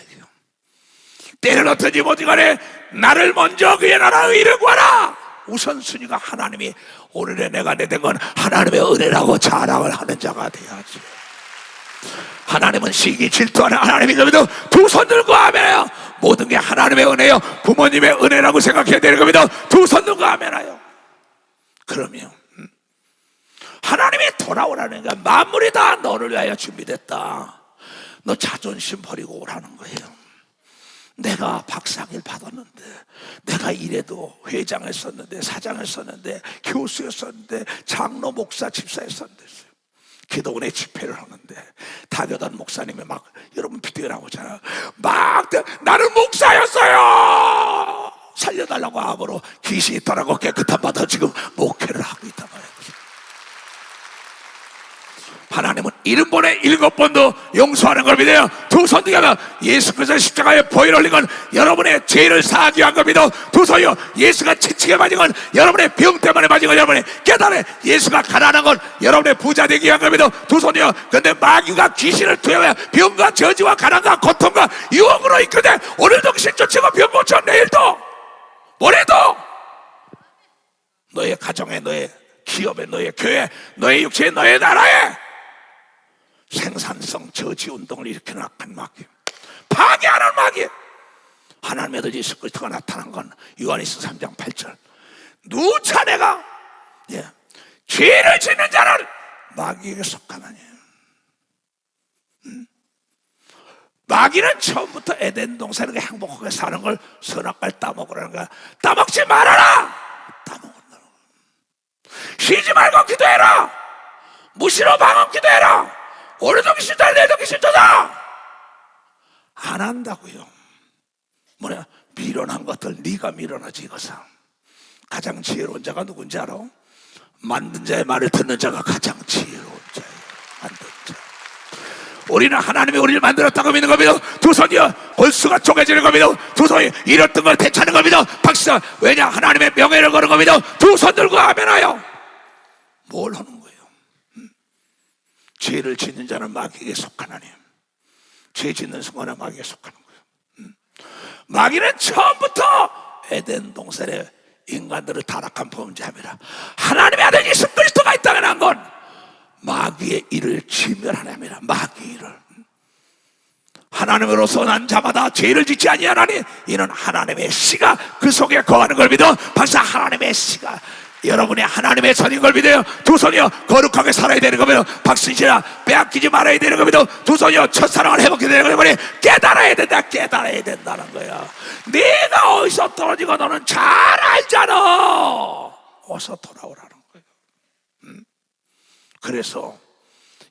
때를 어떠지 못하거래 나를 먼저 그의 나라의 의를 구하라. 우선순위가 하나님이 오늘의 내가 내된 건 하나님의 은혜라고 자랑을 하는 자가 돼야지. 하나님은 시기 질투하는 하나님이거든요. 두 손 들고 아멘해요. 모든 게 하나님의 은혜요 부모님의 은혜라고 생각해야 되는 겁니다. 두 손 들고 아멘해요. 그러면 하나님이 돌아오라는 게 만물이 다 너를 위하여 준비됐다. 너 자존심 버리고 오라는 거예요. 내가 박상일 받았는데, 내가 이래도 회장했었는데, 사장했었는데, 교수였었는데, 장로, 목사, 집사였었는데, 기도원에 집회를 하는데 다교단 목사님이 막 여러분 비디오 나오잖아. 막 나는 목사였어요. 살려달라고 암으로 귀신이 있더라고. 깨끗한 바다 지금 목회를 하고 있단 말이야. 하나님은 7번에 7번도 용서하는 걸 믿어요. 두 손 들게 하면 예수 그리스도의 십자가에 보혈을 흘린 건 여러분의 죄를 사하기 위한 걸 믿어. 두 손이요 예수가 채찍에 맞은 건 여러분의 병 때문에 맞은 건 여러분의 깨달아. 예수가 가난한 건 여러분의 부자 되기 위한 걸 믿어. 두 손이요 근데 마귀가 귀신을 투여해 병과 저주와 가난과 고통과 유혹으로 이끌되 오늘도 귀신 쫓고 병 고쳐 내일도 모레도 너의 가정에 너의 기업에 너의 교회 너의 육체에 너의 나라에 생산성 저지 운동을 일으키는 악한 마귀, 파괴하는 마귀. 하나님의 아들 예수 그리스도가 나타난 건 요한일서 3장 8절 누차 내가 죄를 짓는 자는 마귀에게 속하나니. 마귀는 처음부터 에덴 동산에게 행복하게 사는 걸 선악과를 따먹으라는 거야. 따먹지 말아라. 따먹는다는 거야. 쉬지 말고 기도해라. 무시로 방언 기도해라. 오늘도 기신다 내일도 기신다 안 한다고요. 뭐냐 미련한 것들 네가 미련하지. 이것은 가장 지혜로운 자가 누군지 알아? 만든 자의 말을 듣는 자가 가장 지혜로운 자예요. 만든 자. 우리는 하나님이 우리를 만들었다고 믿는 겁니다. 두 손이요 골수가 쪼개지는 겁니다. 두 손이 잃었던 걸 되찾는 겁니다. 박수. 왜냐 하나님의 명예를 거는 겁니다. 두 손 들고 아멘하여. 뭘 하는 거예요? 죄를 짓는 자는 마귀에게 속하나니. 죄 짓는 순간은 마귀에게 속하는 거예요. 마귀는 처음부터 에덴 동산에 인간들을 타락한 범죄함이라. 하나님의 아들 예수 그리스도가 이 땅에 난 건 마귀의 일을 진멸하나이다. 마귀의 일을. 하나님으로서 난 자마다 죄를 짓지 아니하나니 이는 하나님의 씨가 그 속에 거하는 걸 믿어. 박사 하나님의 씨가 여러분의 하나님의 선인 걸 믿어요. 두 손이요 거룩하게 살아야 되는 겁니다. 박수이시라 빼앗기지 말아야 되는 겁니다. 두 손이요 첫사랑을 회복해야 되는 겁니다. 깨달아야 된다. 깨달아야 된다는 거야. 네가 어디서 떨어지고 너는 잘 알잖아. 어서 돌아오라는 거예요. 그래서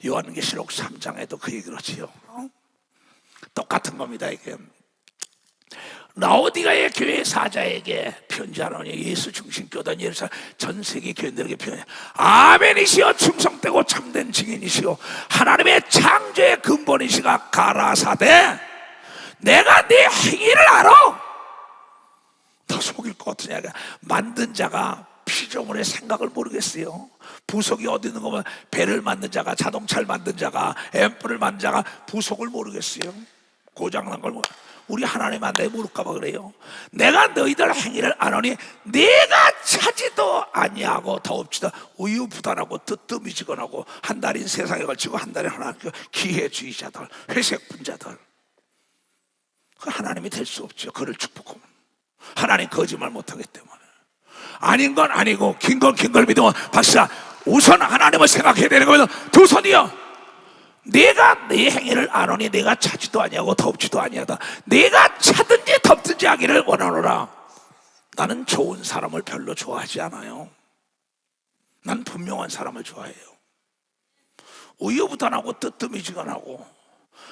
요한계시록 3장에도 그 얘기를 하지요. 똑같은 겁니다. 이게 라오디가의 교회 사자에게 편지하노니 예수 중심 교단 예루살렘 전 세계 교인들에게 편지. 아멘이시여 충성되고 참된 증인이시여 하나님의 창조의 근본이시가 가라사대 내가 네 행위를 알아. 너 속일 것 같으냐. 만든 자가 피조물의 생각을 모르겠어요. 부속이 어디 있는 거면 배를 만든 자가 자동차를 만든 자가 앰프를 만든 자가 부속을 모르겠어요. 고장난 걸 우리 하나님 만나에 모를까봐 그래요. 내가 너희들 행위를 아노니 내가 차지도 아니하고 더웁지도 우유부단하고 뜨뜨미지근하고 한 달인 세상에 걸치고 한 달에 하나 기회주의자들 회색 분자들 그 하나님이 될 수 없죠. 그를 축복하면 하나님 거짓말 못하기 때문에. 아닌 건 아니고 긴 건 긴 걸 믿으면 박사 우선 하나님을 생각해야 되는 거면 두 손이요. 내가 내 행위를 아노니 내가 차지도 아니하고 덮지도 아니하다. 내가 차든지 덮든지 하기를 원하노라. 나는 좋은 사람을 별로 좋아하지 않아요. 난 분명한 사람을 좋아해요. 우유부단하고 뜨뜻미지근하고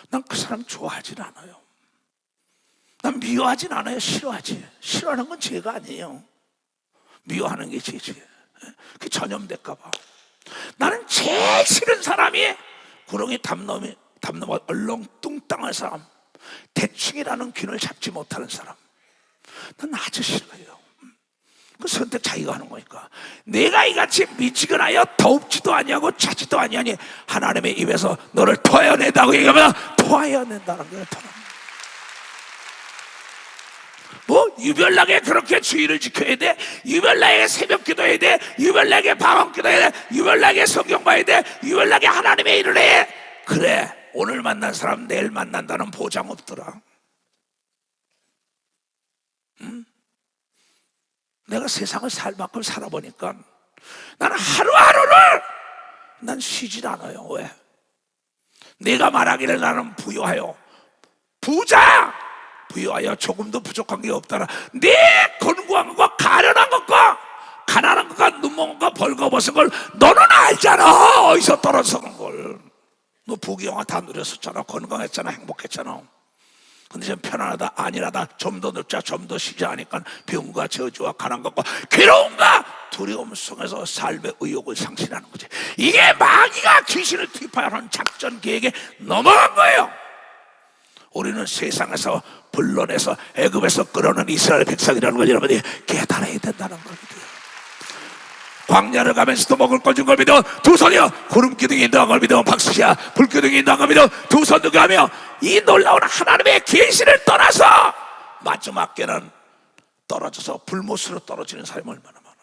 난 그 사람 좋아하진 않아요. 난 미워하진 않아요. 싫어하지. 싫어하는 건 죄가 아니에요. 미워하는 게 죄지. 그 전염될까 봐. 나는 제일 싫은 사람이 구렁이 담넘이 얼렁뚱땅한 사람, 대충이라는 균을 잡지 못하는 사람. 난 아주 싫어요. 그 선택 자기가 하는 거니까. 내가 이같이 미치거나여 더웁지도 아니하고 차지도 아니하니 하나님의 입에서 너를 토하여낸다고 얘기하면 토하여낸다는 거예요. 뭐 유별나게 그렇게 주의를 지켜야 돼? 유별나게 새벽 기도해야 돼? 유별나게 방언 기도해야 돼? 유별나게 성경 봐야 돼? 유별나게 하나님의 일을 해? 그래, 오늘 만난 사람 내일 만난다는 보장 없더라. 응? 내가 세상을 살 만큼 살아보니까 나는 하루하루를 난 쉬질 않아요. 왜? 내가 말하기를 나는 부유하여 부자! 부유하여 조금도 부족한 게 없다라. 내 권고한 것과 가련한 것과 가난한 것과 눈먼 것과 벌거벗은 걸 너는 알잖아. 어디서 떨어서는 걸. 너 부귀영화 다 누렸었잖아. 건강했잖아. 행복했잖아. 근데 좀 편안하다 안일하다 좀 더 늙자 좀 더 쉬자 하니까 병과 저주와 가난 것과 괴로움과 두려움 속에서 삶의 의욕을 상실하는 거지. 이게 마귀가 귀신을 투입하는 작전 계획에 넘어간 거예요. 우리는 세상에서 불러내서 애굽에서 끌어낸 이스라엘 백성이라는 걸 여러분이 깨달아야 된다는 겁니다. 광야를 가면서도 먹을 거 준 걸 믿어 두 손이요. 구름 기둥이 인도한 걸 믿어 박수야. 불 기둥이 인도한 걸 믿어 두 손 누가며 이 놀라운 하나님의 계시를 떠나서 마지막에는 떨어져서 불못으로 떨어지는 사람이 얼마나 많아.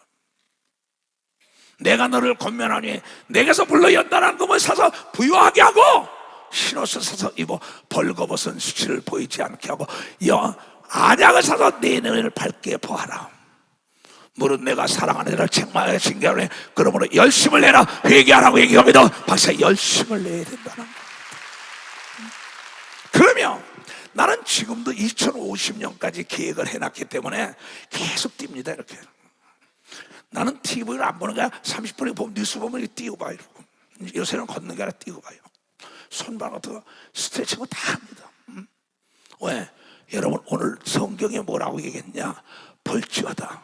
내가 너를 권면하니 내게서 불러 연단한 금을 사서 부유하게 하고 신옷을 사서 입어 벌거벗은 수치를 보이지 않게 하고 안약을 사서 내 눈을 밝게 보아라. 물은 내가 사랑하는 자를 책망하여 징계하노니 그러므로 열심을 내라. 회개하라고 얘기합니다. 박사 열심을 내야 된다는 겁니다. 그러면 나는 지금도 2050년까지 계획을 해놨기 때문에 계속 뜁니다. 이렇게 나는 TV를 안 보는 게 아니라 30분에 보면 뉴스 보면 띄고 봐요. 요새는 걷는 게 아니라 띄고 봐요. 손발 같은 거 스트레칭을 다 합니다. 왜? 여러분 오늘 성경에 뭐라고 얘기했냐? 볼지어다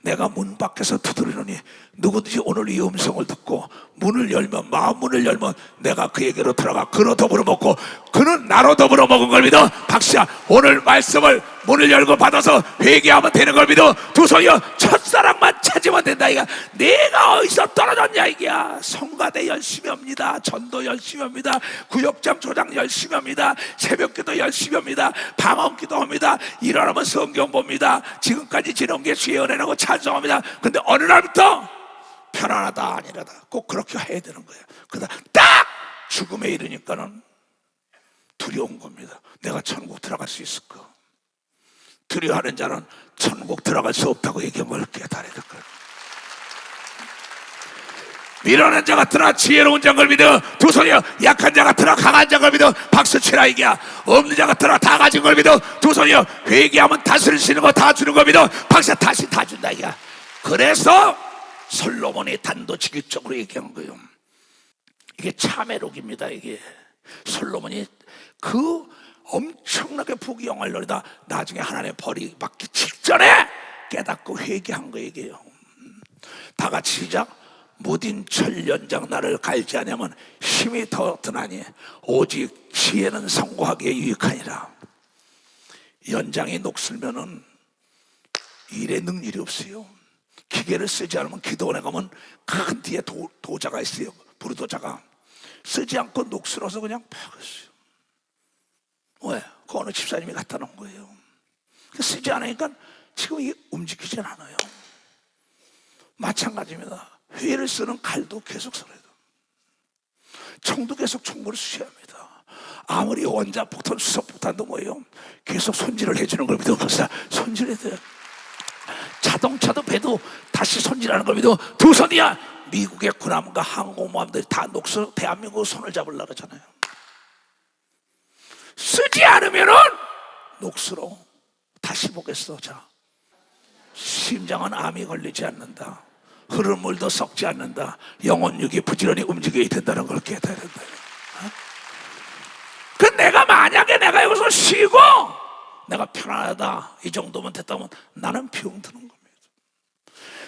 내가 문 밖에서 두드리노니 누구든지 오늘 이 음성을 듣고 문을 열면 마음 문을 열면 내가 그에게로 들어가 그로 더불어 먹고 그는 나로 더불어 먹은 걸 믿어. 박수야. 오늘 말씀을 문을 열고 받아서 회개하면 되는 걸 믿어. 두 손이여. 첫사랑만 찾으면 된다. 이거 내가 어디서 떨어졌냐 이게야. 성가대 열심히 합니다. 전도 열심히 합니다. 구역장 조장 열심히 합니다. 새벽기도 열심히 합니다. 방언기도 합니다. 일어나면 성경 봅니다. 지금까지 지내온 게 주의 은혜라고 찬송합니다. 근데 어느 날부터 편안하다 아니라다 꼭 그렇게 해야 되는 거예요. 그러다 딱 죽음에 이르니까는 두려운 겁니다. 내가 천국 들어갈 수 있을까? 두려워하는 자는 천국 들어갈 수 없다고 얘기한 걸 깨달아야 될 거예요. 미련한 자 같으나 지혜로운 자를 믿어 두 손이여. 약한 자 같으나 강한 자를 믿어 박수 치라 이게야. 없는 자 같으나 다 가진 걸 믿어 두 손이여. 회개하면 다스릴 수 있는 거 다 주는 걸 믿어 박수. 다시 다 준다 이게야. 그래서 솔로몬이 단도직입적으로 얘기한 거예요. 이게 참회록입니다. 이게 솔로몬이 그 엄청나게 부귀영화를 누리다 나중에 하나님의 벌이 받기 직전에 깨닫고 회개한 거 얘기해요. 다 같이 시작. 무딘 철 연장 나를 갈지 않으면 힘이 더 드나니 오직 지혜는 성공하기에 유익하니라. 연장이 녹슬면은 일에 능률이 없어요. 기계를 쓰지 않으면 기도원에 가면 큰 뒤에 도자가 있어요. 부르도자가 쓰지 않고 녹슬어서 그냥 박았어요. 왜? 그 어느 집사님이 갖다 놓은 거예요. 쓰지 않으니까 지금 이게 움직이진 않아요. 마찬가지입니다. 회를 쓰는 칼도 계속 써야 돼요. 총도 계속 총구를 쓰셔야 합니다. 아무리 원자 폭탄, 수소 폭탄도 뭐예요? 계속 손질을 해주는 걸 믿어보세요. 손질해야 돼요. 자동차도 배도 다시 손질하는 걸 믿어. 두 손이야. 미국의 군함과 항공모함들이 다 녹슬어 대한민국 손을 잡으려고 그러잖아요. 쓰지 않으면은 녹슬어. 다시 보겠어. 자, 심장은 암이 걸리지 않는다. 흐르는 물도 썩지 않는다. 영혼육이 부지런히 움직여야 된다는 걸 깨달아야 된다. 그 내가 만약에 내가 여기서 쉬고 내가 편안하다 이 정도면 됐다면 나는 병드는 겁니다.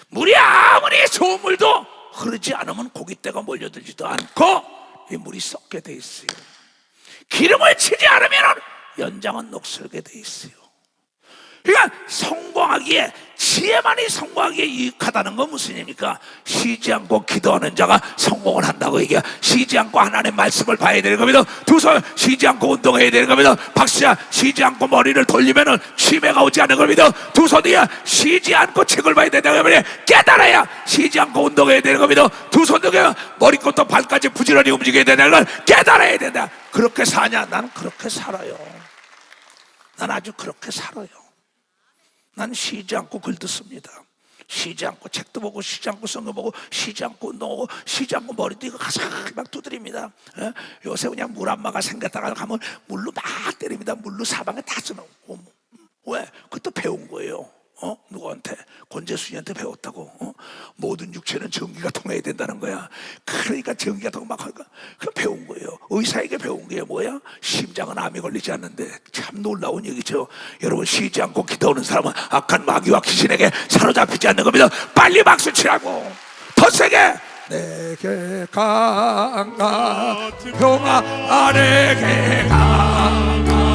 물이 아무리 좋은 물도 흐르지 않으면 고깃대가 몰려들지도 않고 이 물이 썩게 돼 있어요. 기름을 치지 않으면 연장은 녹슬게 돼 있어요. 그러니까 성공하기에, 지혜만이 성공하기에 유익하다는 건 무슨 얘기입니까? 쉬지 않고 기도하는 자가 성공을 한다고 얘기해요. 쉬지 않고 하나님의 말씀을 봐야 되는 겁니다. 두 손 쉬지 않고 운동해야 되는 겁니다. 박수야. 쉬지 않고 머리를 돌리면은 치매가 오지 않는 겁니다. 두 손이야. 쉬지 않고 책을 봐야 된다는 겁니다. 깨달아야 쉬지 않고 운동해야 되는 겁니다. 두 손등에 머리부터 발까지 부지런히 움직여야 되는 걸 깨달아야 된다. 그렇게 사냐? 나는 그렇게 살아요. 난 아주 그렇게 살아요. 난 쉬지 않고 글 듣습니다. 쉬지 않고 책도 보고, 쉬지 않고 성경 보고, 쉬지 않고 운동하고, 쉬지 않고 머리도 이거 가사히 막 두드립니다. 예? 요새 그냥 물 안마가 생겼다가 가면 물로 막 때립니다. 물로 사방에 다 쓰고. 왜? 그것도 배운 거예요. 누구한테? 권재순이한테 배웠다고. 모든 육체는 전기가 통해야 된다는 거야. 그러니까 전기가 통하면 막 하니까 그 배운 거예요. 의사에게 배운 게 뭐야? 심장은 암이 걸리지 않는데. 참 놀라운 얘기죠. 여러분, 쉬지 않고 기도하는 사람은 악한 마귀와 귀신에게 사로잡히지 않는 겁니다. 빨리 박수 치라고. 더 세게. 내게 강가 평화 아래게 강가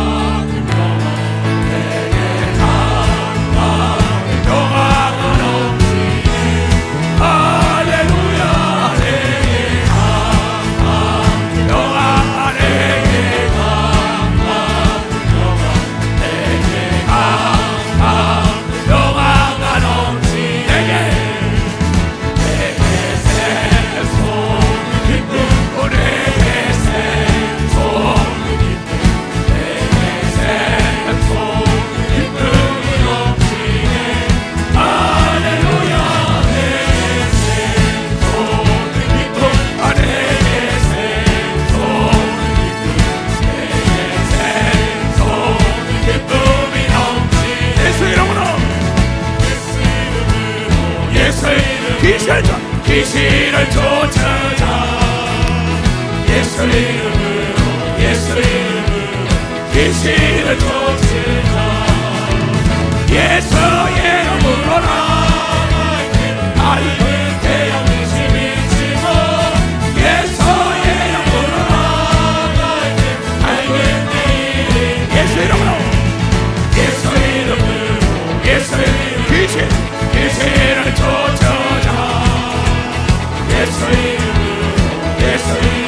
귀신을 쫓아자. 예수 이름으로, 예수 이름으로 귀신을 쫓아자. 예수의 이름으로 나갈게. 밝은 태양 빛이 비치고 예수의 이름으로 나갈게. 밝은 내일이 예수 이름으로, 예수 이름으로, 예수 이름으로 귀신을 쫓아자. 예수 이름으로, 예수 이름으로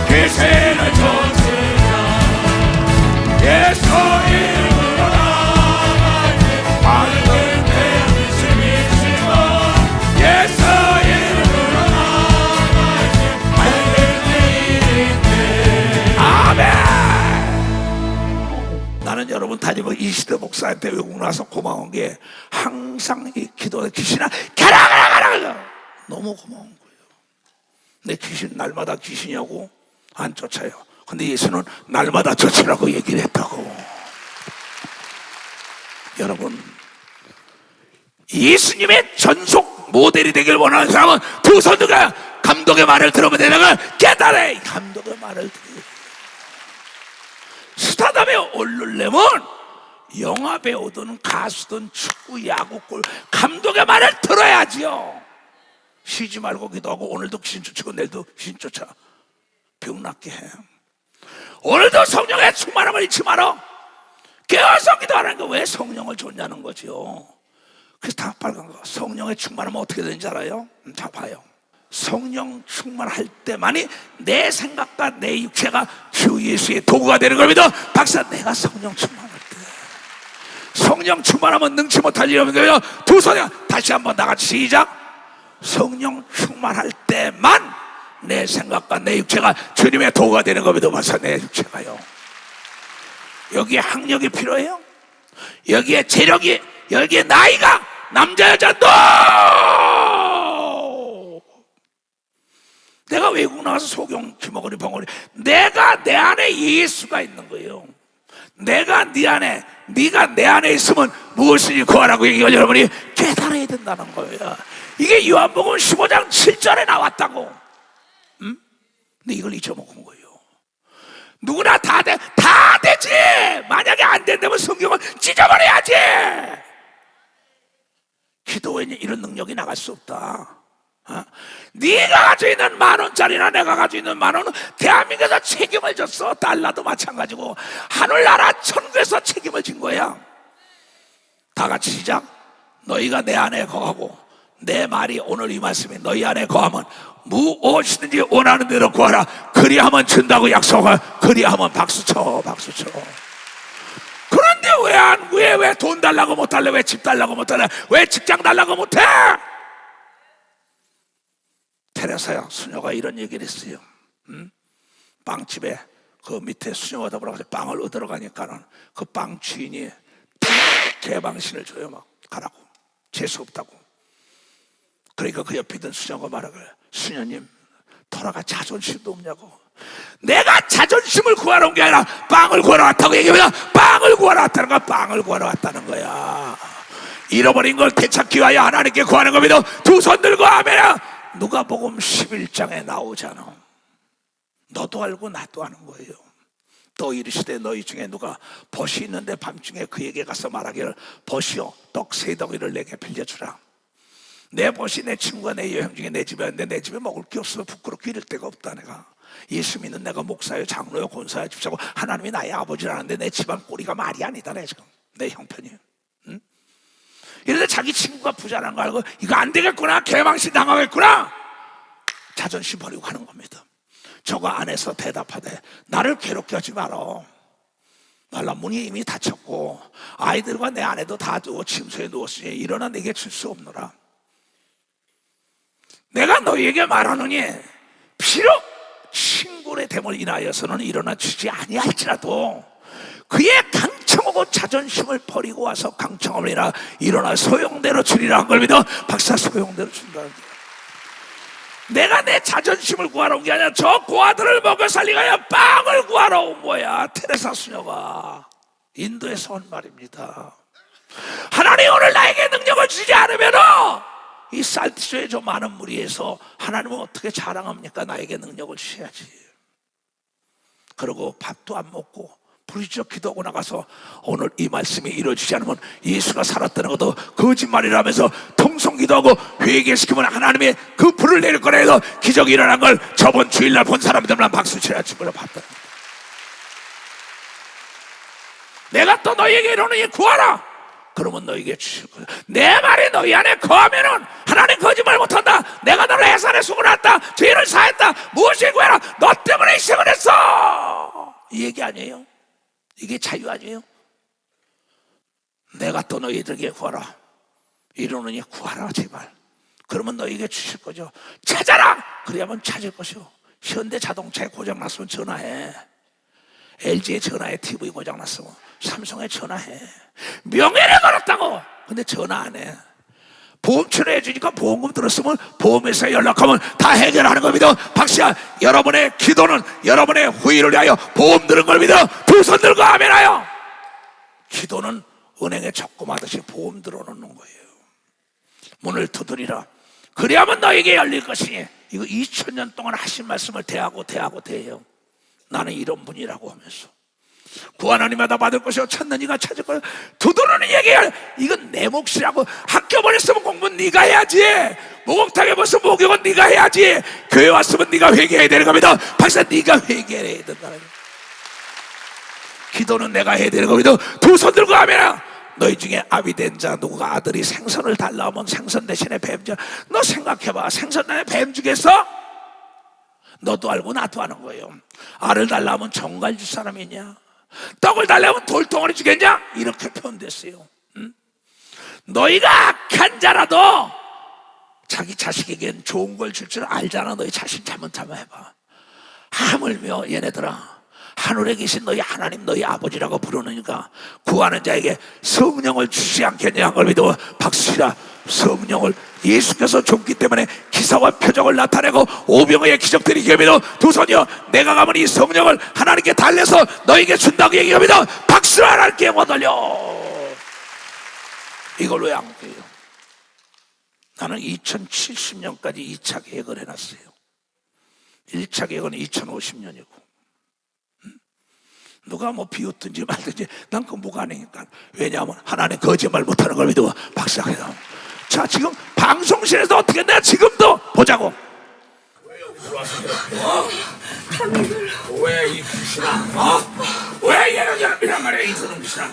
귀신을 쫓으자. 예수 이름으로 나갈게. 밝은 태양 빛이 비치고 예수 이름으로 나갈게. 밝은 내일인데. 아멘. 나는 여러분 담임은 이시대 목사한테 외국 나서 고마운 게 항상 이 기도에 귀신아 가라 너무 고마운 거예요. 내 귀신 날마다 귀신이냐고 안 쫓아요. 근데 예수는 날마다 쫓으라고 얘기를 했다고. 여러분, 예수님의 전속 모델이 되길 원하는 사람은 두 손들과 감독의 말을 들으면 되는 걸 깨달아. 감독의 말을 들으면 스타덤에 오르려면 영화 배우든 가수든 축구, 야구, 골 감독의 말을 들어야지요. 쉬지 말고 기도하고 오늘도 귀신 쫓고 내일도 귀신 쫓아 병 낫게 해. 오늘도 성령의 충만함을 잊지 마라. 깨어서 기도하는 거 왜 성령을 줬냐는 거죠. 그래서 다 빨간 거. 성령의 충만하면 어떻게 되는지 알아요? 다 봐요. 성령 충만할 때만이 내 생각과 내 육체가 주 예수의 도구가 되는 겁니다. 박사, 내가 성령 충만할 때, 성령 충만하면 능치 못할 일이 없는 거예요. 두 손에 다시 한번 나같이 시작. 성령 충만할 때만 내 생각과 내 육체가 주님의 도구가 되는 겁니다. 박사, 내 육체가요. 여기에 학력이 필요해요? 여기에 재력이, 여기에 나이가 남자 여자 너! 내가 외국 나가서 소경 귀머거리 벙어리, 내가 내 안에 예수가 있는 거예요. 내가 네 안에, 네가 내 안에 있으면 무엇이니 구하라고 얘기해. 여러분이 깨달아야 된다는 거예요. 이게 요한복음 15장 7절에 나왔다고. 응? 근데 이걸 잊어먹은 거예요. 누구나 다 되지. 만약에 안 된다면 성경은 찢어버려야지. 기도에 이런 능력이 나갈 수 없다. 네가 가지고 있는 10,000원짜리나 내가 가지고 있는 10,000원은 대한민국에서 책임을 졌어. 달러도 마찬가지고 하늘나라 천국에서 책임을 진 거야. 다 같이 시작. 너희가 내 안에 거하고 내 말이, 오늘 이 말씀이 너희 안에 거하면 무엇이든지 원하는 대로 구하라. 그리하면 준다고 약속을. 그리하면 박수쳐. 그런데 왜 돈 달라고 못할래? 왜 집 달라고 못할래? 왜 직장 달라고 못해? 테레사 수녀가 이런 얘기를 했어요. 빵집에 그 밑에 수녀가 더불어서 빵을 얻으러 가니까는 그 빵 주인이 개방신을 줘요. 막 가라고, 재수 없다고. 그러니까 그 옆에 있던 수녀가 말하길, 수녀님 돌아가 자존심도 없냐고. 내가 자존심을 구하러 온 게 아니라 빵을 구하러 왔다고 얘기하면, 빵을 구하러 왔다는 거야. 빵을 구하러 왔다는 거야. 잃어버린 걸 되찾기 위하여 하나님께 구하는 겁니다. 두 손 들고 아멘. 누가복음 11장에 나오잖아. 너도 알고 나도 아는 거예요. 또 이르시되 너희 중에 누가 벗이 있는데 밤중에 그에게 가서 말하기를, 벗이요 떡 3덩이를 내게 빌려주라. 내 벗이 내 친구가 내 여행 중에 내 집에 왔는데 내 집에 먹을 게 없어 부끄럽게 이럴 데가 없다. 내가 예수 믿는 내가 목사요 장로요 권사요 집사고 하나님이 나의 아버지라는데 내 집안 꼴이가 말이 아니다. 내 지금 내 형편이. 이런데 자기 친구가 부자라는 거 알고 이거 안 되겠구나, 개망신 당하겠구나, 자존심 버리고 가는 겁니다. 저거 안에서 대답하되 나를 괴롭게 하지 마라. 말라 문이 이미 닫혔고 아이들과 내 아내도 다 두고 침소에 누웠으니 일어나 내게 줄 수 없노라. 내가 너희에게 말하노니 비록 친구의 됨을 인하여서는 일어나 주지 아니할지라도 그의 강청하고 자존심을 버리고 와서 강청함을 인하 일어나 소용대로 주리라 한 걸 믿어. 박사, 소용대로 준다는 거야. 내가 내 자존심을 구하러 온 게 아니라 저 고아들을 먹여 살리기 위하여 빵을 구하러 온 거야. 테레사 수녀가 인도에서 온 말입니다. 하나님 오늘 나에게 능력을 주지 않으면 이 살티소의 저 많은 무리에서 하나님은 어떻게 자랑합니까? 나에게 능력을 주셔야지. 그러고 밥도 안 먹고 부르짖어 기도하고 나가서 오늘 이 말씀이 이루어지지 않으면 예수가 살았다는 것도 거짓말이라면서 통성 기도하고 회개시키면 하나님의 그 불을 내릴 거라 해서 기적이 일어난 걸 저번 주일날 본 사람들만 박수 쳐야 집으로 봤다. 내가 또 너희에게 이러니 구하라. 그러면 너희에게 주실 거야. 내 말이 너희 안에 거하면은 하나님 거짓말 못한다. 내가 너를 해산에 수고했다. 죄를 사했다. 무엇을 구해라. 너 때문에 희생을 했어. 이 얘기 아니에요? 이게 자유 아니에요? 내가 또 너희들에게 구하라. 이러느니 구하라 제발. 그러면 너희에게 주실 거죠. 찾아라. 그래야만 찾을 것이요. 현대자동차에 고장났으면 전화해. LG에 전화해. TV 고장났으면 삼성에 전화해. 명예를 걸었다고. 근데 전화 안 해. 보험 처리해 주니까 보험금 들었으면 보험회사에 연락하면 다 해결하는 겁니다. 박씨야, 여러분의 기도는 여러분의 후일을 위하여 보험 들은 걸 믿어. 두 손 들고 아멘하여. 기도는 은행에 적금하듯이 보험 들어놓는 거예요. 문을 두드리라. 그래야만 너에게 열릴 것이니. 이거 2000년 동안 하신 말씀을 대해요. 나는 이런 분이라고 하면서 구하나님마다 받을 것이요 찾는 이가 찾을 거예요. 두드리는 얘기야. 이건 내 몫이라고. 학교 보냈으면 공부는 네가 해야지. 목욕탕에 벌써 목욕은 네가 해야지. 교회 왔으면 네가 회개해야 되는 겁니다. 박사, 네가 회개해야 된다는 거예요. 기도는 내가 해야 되는 겁니다. 두 손 들고 하면 너희 중에 아비된 자 누구가 아들이 생선을 달라 하면 생선 대신에 뱀 줘. 너 생각해봐. 생선 대신에 뱀 주겠어? 너도 알고 나도 아는 거예요. 알을 달라 하면 정갈 줄 사람이 있냐? 떡을 달라면 돌덩어리 주겠냐? 이렇게 표현됐어요. 너희가 악한 자라도 자기 자식에겐 좋은 걸 줄 줄 알잖아. 너희 자신 잘못하면 해봐. 하물며 얘네들아, 하늘에 계신 너희 하나님 너희 아버지라고 부르니까 구하는 자에게 성령을 주지 않겠냐 걸 믿어 박수치라. 성령을 예수께서 줬기 때문에 기사와 표적을 나타내고 오병이의 기적들이 이겨믿어. 두 손이여, 내가 가면 이 성령을 하나님께 달래서 너에게 준다고 얘기합니다. 박수를 하나님께 못 올려. 이걸 왜 안 해요? 나는 2070년까지 2차 계획을 해놨어요. 1차 계획은 2050년이고 누가 뭐 비웃든지 말든지 난 그 무관하니까. 왜냐하면 하나님 거짓말 못하는 걸 믿어 박수하게다. 자, 지금 방송실에서 어떻게 내가 지금도 보자고. 왜 여기 들어왔어? 왜 이 귀신아? 왜 이런 말이야 이 드는 귀신아?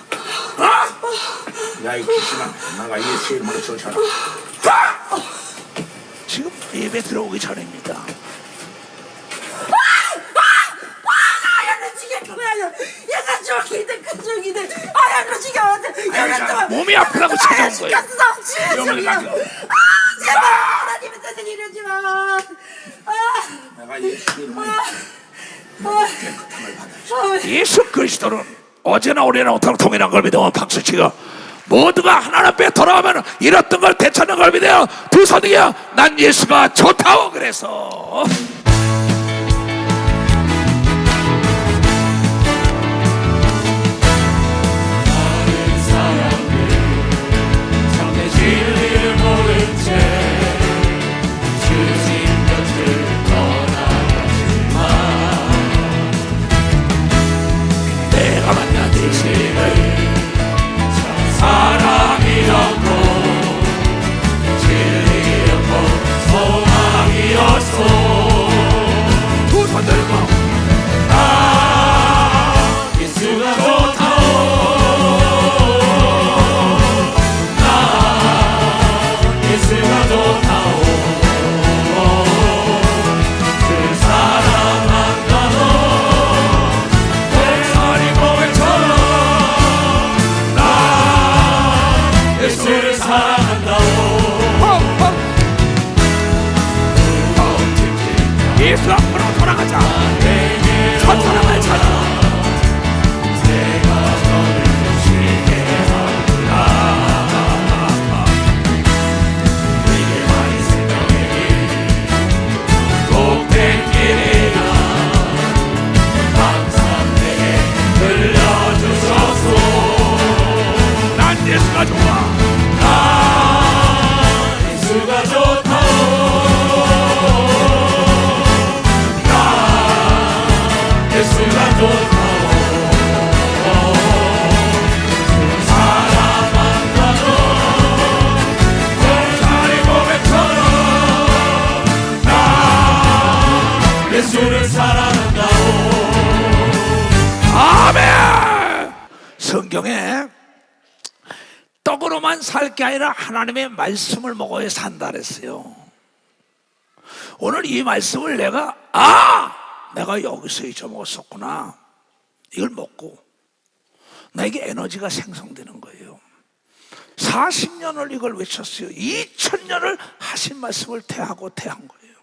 야 이 귀신아, 나가 예수 이름으로 쫓아라. 지금 예배 들어오기 전입니다. 얘가 저기든 그쪽이든 아야 지금 몸이 아프다고 찾아온 거예요. 제발 하나님의 뜻을 이루지 마. 내가 예수 이름으로 깨끗함을 받아. 예수 그리스도는 어제나 오래나 못하고 동일한 걸 믿어 박수치고 모두가 하나님 앞에 돌아오면 잃었던 걸 되찾는 걸 믿어요. 두 손이야. 난 예수가 좋다고 그래서. 예수 앞으로 돌아가자. 첫 사랑을 찾아. 내가 너를 쉬게 하구나. 내게 많이 생각해 복된 길이라 항상 내게 들려주소서. 난 예수가 좋아. 난 예수가 좋다. 예수가 좋다오. 사랑한다고 공사리 고백처럼 나 예수를 사랑한다오. 아멘. 성경에 떡으로만 살 게 아니라 하나님의 말씀을 먹어야 산다 그랬어요. 오늘 이 말씀을 내가 내가 여기서 잊어먹었었구나. 이걸 먹고 나에게 에너지가 생성되는 거예요. 40년을 이걸 외쳤어요. 2000년을 하신 말씀을 대하고 대한 거예요.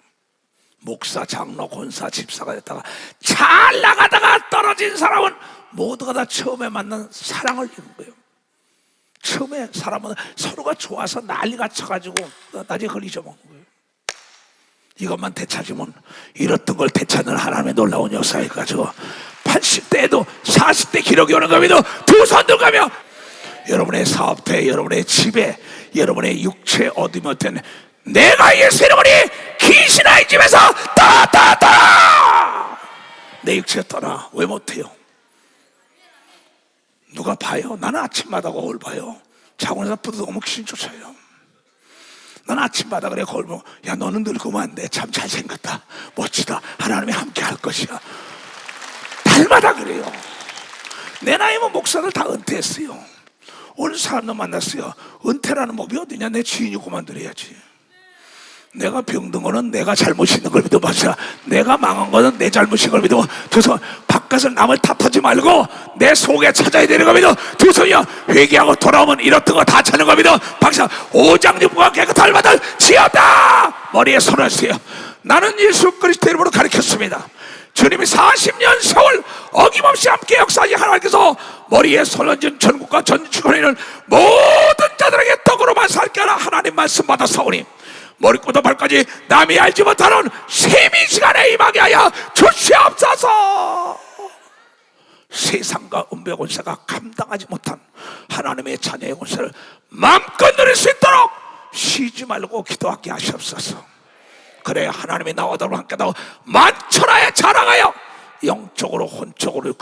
목사, 장로, 권사, 집사가 됐다가 잘 나가다가 떨어진 사람은 모두가 다 처음에 만난 사랑을 이룬 거예요. 처음에 사람은 서로가 좋아서 난리가 쳐가지고 나중에 그걸 잊어먹는 거예요. 이것만 되찾으면 잃었던 걸 되찾는 하나님의 놀라운 역사에 가지고 80대에도 40대 기록이 오는 겁니다. 두 손 들가며 여러분의 사업터에, 여러분의 집에, 여러분의 육체 어디면 된 내가 예수 이름으로 귀신아 이 집에서 떠나. 내 육체 떠나. 왜 못해요? 누가 봐요? 나는 아침마다 거울 봐요. 자고 나서 부드러우면 귀신 쫓아요. 난 아침마다 그래 거울 보고 야 너는 늙으면 안 돼. 참 잘생겼다. 멋지다. 하나님이 함께 할 것이야. 달마다 그래요. 내 나이면 목사들 다 은퇴했어요. 오늘 사람도 만났어요. 은퇴라는 법이 어디냐. 내 지인이 그만두려야지. 내가 병든 거는 내가 잘못 있는 걸 믿어 봐서 내가 망한 거는 내 잘못인 걸 믿어. 두 손 바깥을 남을 탓하지 말고 내 속에 찾아야 되는 거 믿어. 두 손이요 회개하고 돌아오면 이렇던 거 다 찾는 거 믿어. 박사 오장육부가 깨끗할 받을 지었다. 머리에 손을 쓰요. 나는 예수 그리스도 이름으로 가르쳤습니다. 주님이 40년 세월 어김없이 함께 역사하신 하나님께서 머리에 손얹은 전국과 전 주권에 있는 모든 자들에게 떡으로만 살게 하라 하나님 말씀 받아 사오니 머리부터 발까지 남이 알지 못하는 세미 시간에 임하게 하여 주시옵소서. 세상과 은배 권세가 감당하지 못한 하나님의 자녀의 권세를 마음껏 누릴 수 있도록 쉬지 말고 기도하게 하시옵소서. 그래야 하나님이 나와 더불어 함께하고 만천하에 자랑하여 영적으로 혼적으로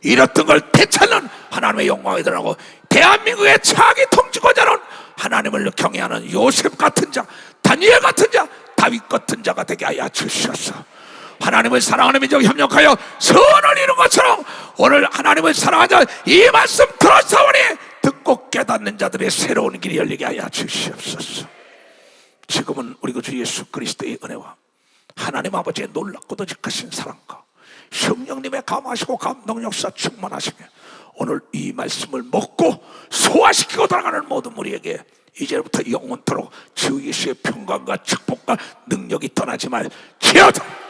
잃었던 걸 되찾는 하나님의 영광이 드러나고 대한민국의 차기 통치권자는 하나님을 경외하는 요셉 같은 자, 다니엘 같은 자, 다윗 같은 자가 되게 하여 주시옵소서. 하나님을 사랑하는 민족 협력하여 선을 이룬 것처럼 오늘 하나님을 사랑하자 이 말씀 들었사오니 듣고 깨닫는 자들의 새로운 길이 열리게 하여 주시옵소서. 지금은 우리 주 예수 그리스도의 은혜와 하나님 아버지의 놀랍고도 직하신 사랑과 성령님의 감화하시고 감동 역사 충만하시며 오늘 이 말씀을 먹고 소화시키고 돌아가는 모든 우리에게 이제부터 영원토록 주 예수의 평강과 축복과 능력이 떠나지 말지어다.